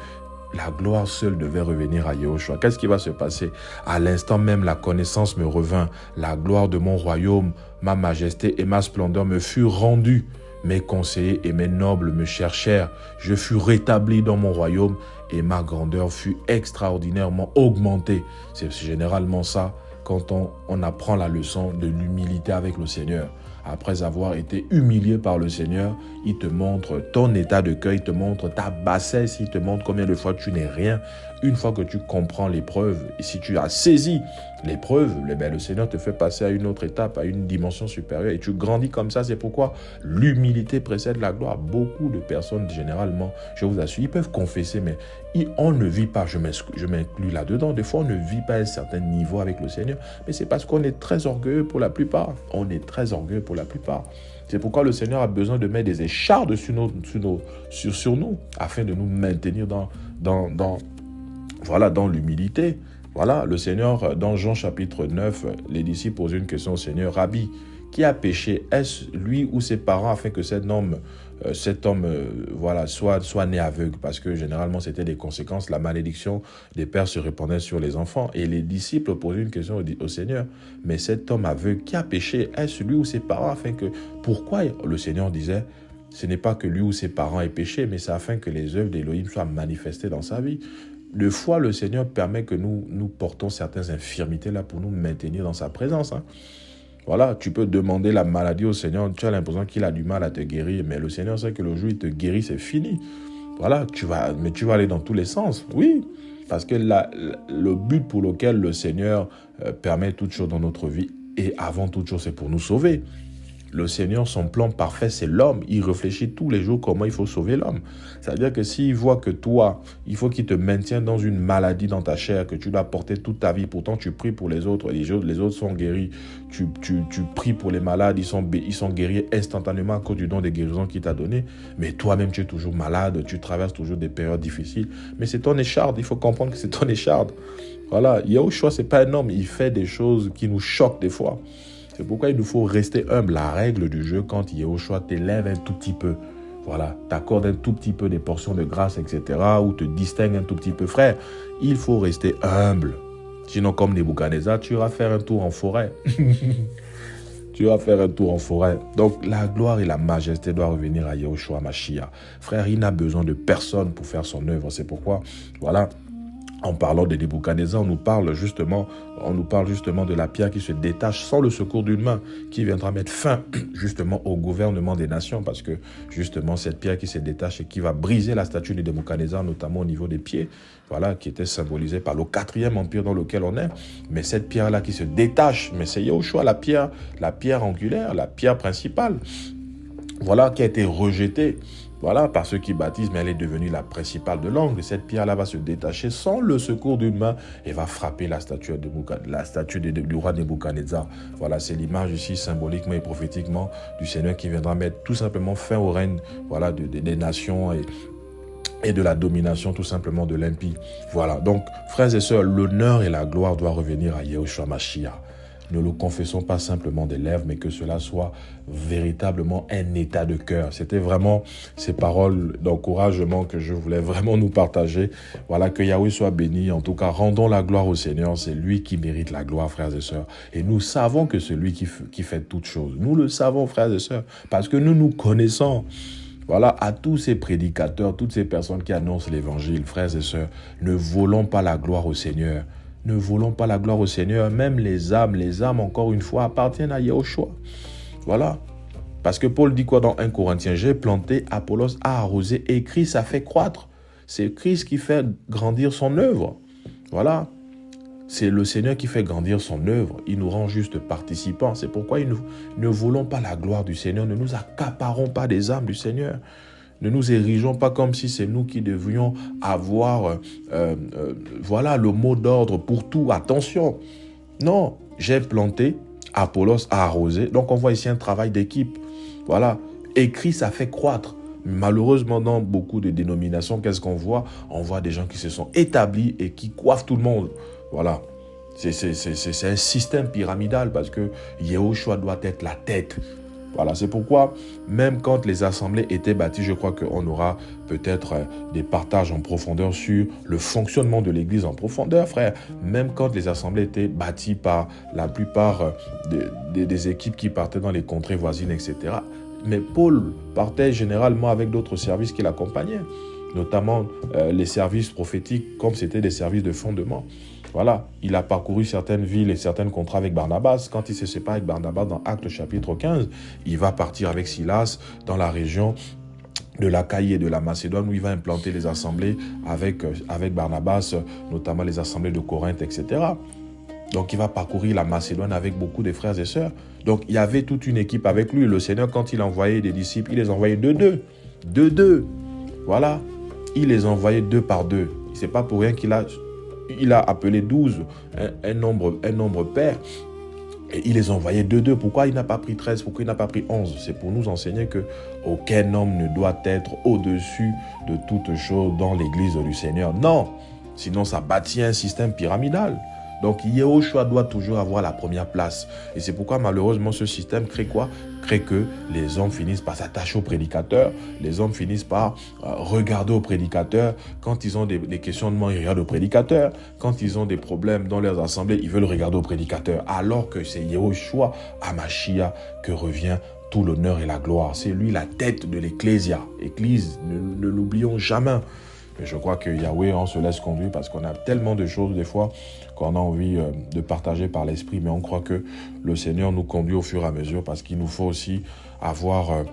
[SPEAKER 1] la gloire seule devait revenir à Yahushua, qu'est-ce qui va se passer? À l'instant même, la connaissance me revint. La gloire de mon royaume, ma majesté et ma splendeur me furent rendues. Mes conseillers et mes nobles me cherchèrent. Je fus rétabli dans mon royaume et ma grandeur fut extraordinairement augmentée. C'est généralement ça quand on apprend la leçon de l'humilité avec le Seigneur. Après avoir été humilié par le Seigneur, il te montre ton état de cœur, il te montre ta bassesse, il te montre combien de fois tu n'es rien. Une fois que tu comprends l'épreuve, et si tu as saisi l'épreuve, le Seigneur te fait passer à une autre étape, à une dimension supérieure et tu grandis comme ça. C'est pourquoi l'humilité précède la gloire. Beaucoup de personnes, généralement, je vous assure, ils peuvent confesser, mais on ne vit pas, je m'inclus là-dedans, des fois on ne vit pas à un certain niveau avec le Seigneur, mais c'est parce qu'on est très orgueilleux pour la plupart. On est très orgueilleux pour la plupart. C'est pourquoi le Seigneur a besoin de mettre des échardes sur nous, afin de nous maintenir dans l'humilité. Voilà, le Seigneur, dans Jean chapitre 9, les disciples posent une question au Seigneur. Rabbi, qui a péché? Est-ce lui ou ses parents afin que cet homme soit né aveugle? Parce que généralement, c'était des conséquences. La malédiction des pères se répandait sur les enfants. Et les disciples posaient une question au Seigneur. Mais cet homme aveugle, qui a péché? Est-ce lui ou ses parents afin que... Pourquoi le Seigneur disait, ce n'est pas que lui ou ses parents aient péché, mais c'est afin que les œuvres d'Élohim soient manifestées dans sa vie. Des fois, le Seigneur permet que nous portons certaines infirmités là pour nous maintenir dans sa présence. Voilà, tu peux demander la maladie au Seigneur, tu as l'impression qu'il a du mal à te guérir, mais le Seigneur sait que le jour où il te guérit, c'est fini. Voilà, tu vas aller dans tous les sens, oui, parce que le but pour lequel le Seigneur permet toutes choses dans notre vie, et avant toute chose, c'est pour nous sauver. Le Seigneur, son plan parfait, c'est l'homme. Il réfléchit tous les jours comment il faut sauver l'homme. C'est-à-dire que s'il voit que toi, il faut qu'il te maintienne dans une maladie dans ta chair, que tu dois porter toute ta vie, pourtant tu pries pour les autres sont guéris, tu pries pour les malades, ils sont guéris instantanément à cause du don de guérison qu'il t'a donné, mais toi-même tu es toujours malade, tu traverses toujours des périodes difficiles, mais c'est ton écharde, il faut comprendre que c'est ton écharde. Voilà, Yahushua, c'est pas un homme, il fait des choses qui nous choquent des fois. C'est pourquoi il nous faut rester humble. La règle du jeu, quand Yahushua t'élève un tout petit peu, voilà, t'accorde un tout petit peu des portions de grâce, etc., ou te distingue un tout petit peu, frère, il faut rester humble. Sinon, comme Nebuchadnezzar, tu iras faire un tour en forêt. Tu vas faire un tour en forêt. Donc, la gloire et la majesté doivent revenir à Yahushua Mashiach. Frère, il n'a besoin de personne pour faire son œuvre. C'est pourquoi, voilà, en parlant de Nebuchadnezzar, on nous parle justement de la pierre qui se détache sans le secours d'une main, qui viendra mettre fin justement au gouvernement des nations, parce que justement cette pierre qui se détache et qui va briser la statue de Nebuchadnezzar, notamment au niveau des pieds, voilà, qui était symbolisée par le 4e empire dans lequel on est. Mais cette pierre-là qui se détache, mais c'est Yahushua, la pierre angulaire, la pierre principale, voilà, qui a été rejetée. Voilà, par ceux qui baptisent, mais elle est devenue la principale de l'angle. Cette pierre-là va se détacher sans le secours d'une main et va frapper la statue du roi Nebuchadnezzar. Voilà, c'est l'image ici, symboliquement et prophétiquement, du Seigneur qui viendra mettre tout simplement fin au règne, voilà, des nations et de la domination tout simplement de l'impie. Voilà, donc, frères et sœurs, l'honneur et la gloire doivent revenir à Yahushua Mashiach. Ne le confessons pas simplement des lèvres, mais que cela soit véritablement un état de cœur. C'était vraiment ces paroles d'encouragement que je voulais vraiment nous partager. Voilà, que Yahweh soit béni. En tout cas, rendons la gloire au Seigneur. C'est lui qui mérite la gloire, frères et sœurs. Et nous savons que c'est lui qui fait toutes choses. Nous le savons, frères et sœurs, parce que nous nous connaissons. Voilà, à tous ces prédicateurs, toutes ces personnes qui annoncent l'évangile, frères et sœurs, ne volons pas la gloire au Seigneur. Ne volons pas la gloire au Seigneur. Même les âmes, encore une fois, appartiennent à Yahushua. Voilà. Parce que Paul dit quoi dans 1 Corinthiens? J'ai planté, Apollos a arrosé et Christ a fait croître. C'est Christ qui fait grandir son œuvre. Voilà. C'est le Seigneur qui fait grandir son œuvre. Il nous rend juste participants. C'est pourquoi ne volons pas la gloire du Seigneur. Ne nous accaparons pas des âmes du Seigneur. Ne nous érigeons pas comme si c'est nous qui devions avoir voilà, le mot d'ordre pour tout. Attention. Non, j'ai planté, Apollos a arrosé. Donc on voit ici un travail d'équipe. Voilà. Et Christ a fait croître. Malheureusement, dans beaucoup de dénominations, qu'est-ce qu'on voit? On voit des gens qui se sont établis et qui coiffent tout le monde. Voilà. C'est un système pyramidal parce que Yahushua doit être la tête. Voilà, c'est pourquoi, même quand les assemblées étaient bâties, je crois qu'on aura peut-être des partages en profondeur sur le fonctionnement de l'Église en profondeur, frère. Même quand les assemblées étaient bâties par la plupart des équipes qui partaient dans les contrées voisines, etc. Mais Paul partait généralement avec d'autres services qui l'accompagnaient. notamment les services prophétiques, comme c'était des services de fondement. Voilà, il a parcouru certaines villes et certains contrats avec Barnabas. Quand il se sépare avec Barnabas dans Actes chapitre 15, il va partir avec Silas dans la région de l'Achaïe et de la Macédoine, où il va implanter les assemblées avec Barnabas, notamment les assemblées de Corinthe, etc. Donc, il va parcourir la Macédoine avec beaucoup de frères et sœurs. Donc, il y avait toute une équipe avec lui. Le Seigneur, quand il envoyait des disciples, il les envoyait deux. Voilà, il les envoyait 2 par 2. C'est pas pour rien qu'il a appelé 12, un nombre pair. Et il les envoyait 2. Pourquoi il n'a pas pris 13? Pourquoi il n'a pas pris 11? C'est pour nous enseigner qu'aucun homme ne doit être au-dessus de toute chose dans l'église du Seigneur. Non, sinon ça bâtit un système pyramidal. Donc Yehoshua doit toujours avoir la première place. Et c'est pourquoi malheureusement ce système crée quoi? Crée que les hommes finissent par s'attacher au prédicateur. Les hommes finissent par regarder au prédicateur. Quand ils ont des questionnements, ils regardent au prédicateur. Quand ils ont des problèmes dans leurs assemblées, ils veulent regarder au prédicateur. Alors que c'est Yehoshua Hamashiach que revient tout l'honneur et la gloire. C'est lui la tête de l'Ecclésia. Église, ne l'oublions jamais. Mais je crois que Yahweh, on se laisse conduire parce qu'on a tellement de choses des fois qu'on a envie de partager par l'esprit. Mais on croit que le Seigneur nous conduit au fur et à mesure parce qu'il nous faut aussi avoir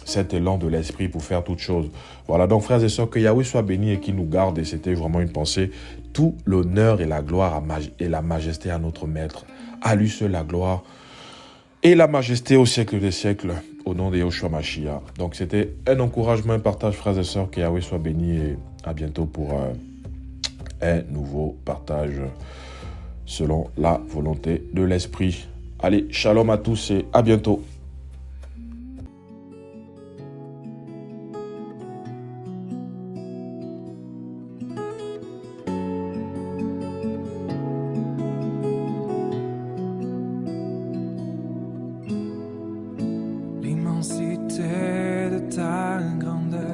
[SPEAKER 1] cet élan de l'esprit pour faire toutes choses. Voilà, donc frères et sœurs, que Yahweh soit béni et qu'il nous garde. Et c'était vraiment une pensée. Tout l'honneur et la gloire et la majesté à notre Maître. À lui seul la gloire et la majesté au siècle des siècles, au nom de Yehoshua Mashiach. Donc c'était un encouragement, un partage, frères et sœurs, que Yahweh soit béni et à bientôt pour un nouveau partage selon la volonté de l'Esprit. Allez, shalom à tous et à bientôt.
[SPEAKER 2] L'immensité de ta grandeur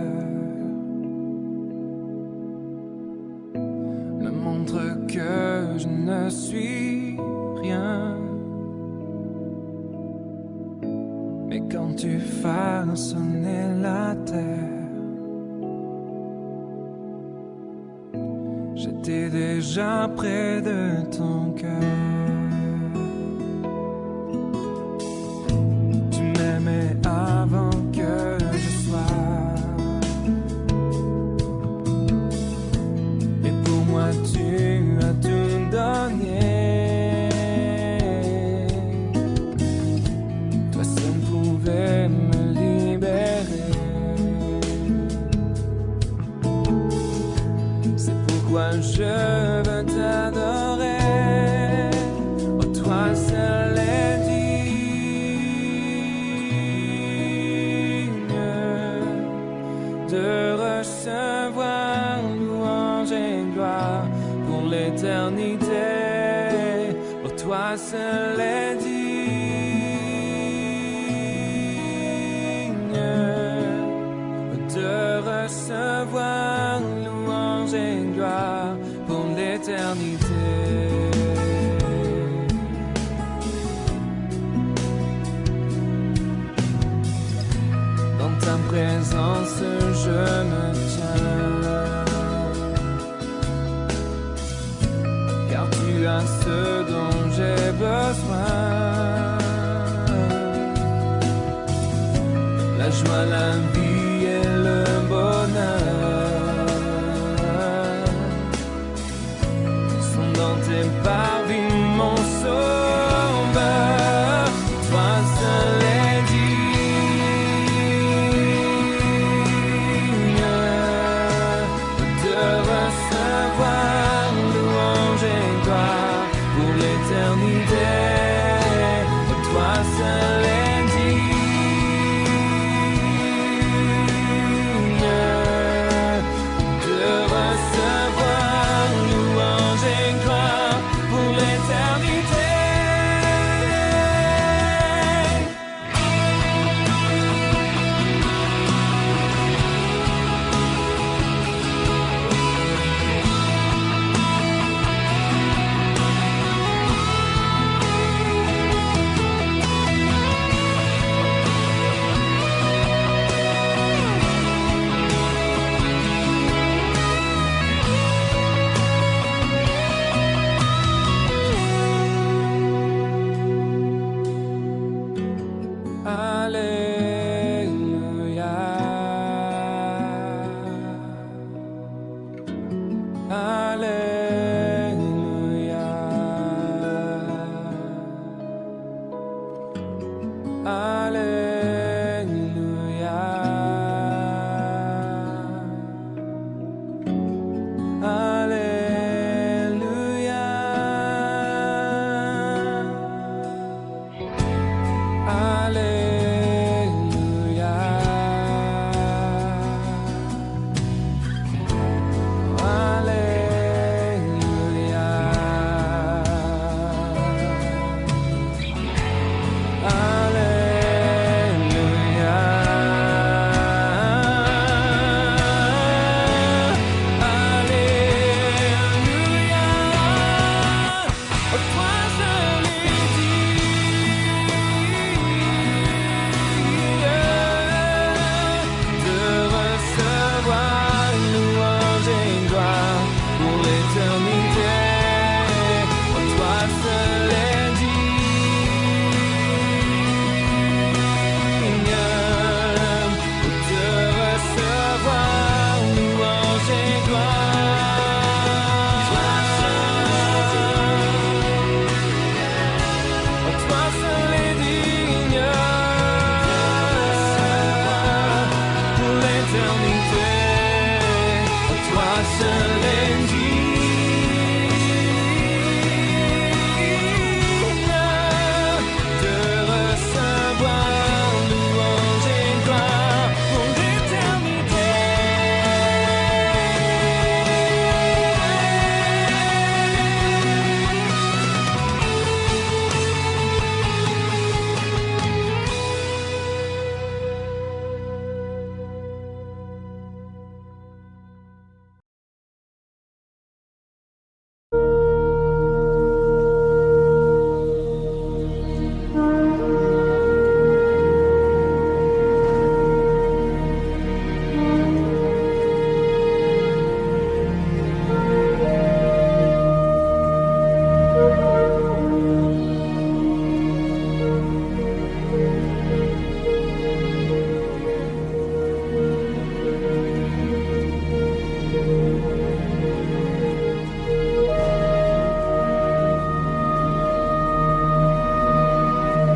[SPEAKER 2] me montre que je ne suis rien. Mais quand tu façonnais la terre, j'étais déjà près de ton cœur. Mais avant que je sois, et pour moi tu as tout donné. Toi seul pouvais me libérer. C'est pourquoi je veux t'adorer. Oh, toi seul est digne de recevoir louange et gloire pour l'éternité. Oh, toi seul est digne de recevoir louange et gloire pour l'éternité. Dans ta présence, je me tiens, car tu as ce dont j'ai besoin. La joie, la vie et le bonheur sont dans tes parvis, mon sauveur. Toi seul est toi seul est digne aller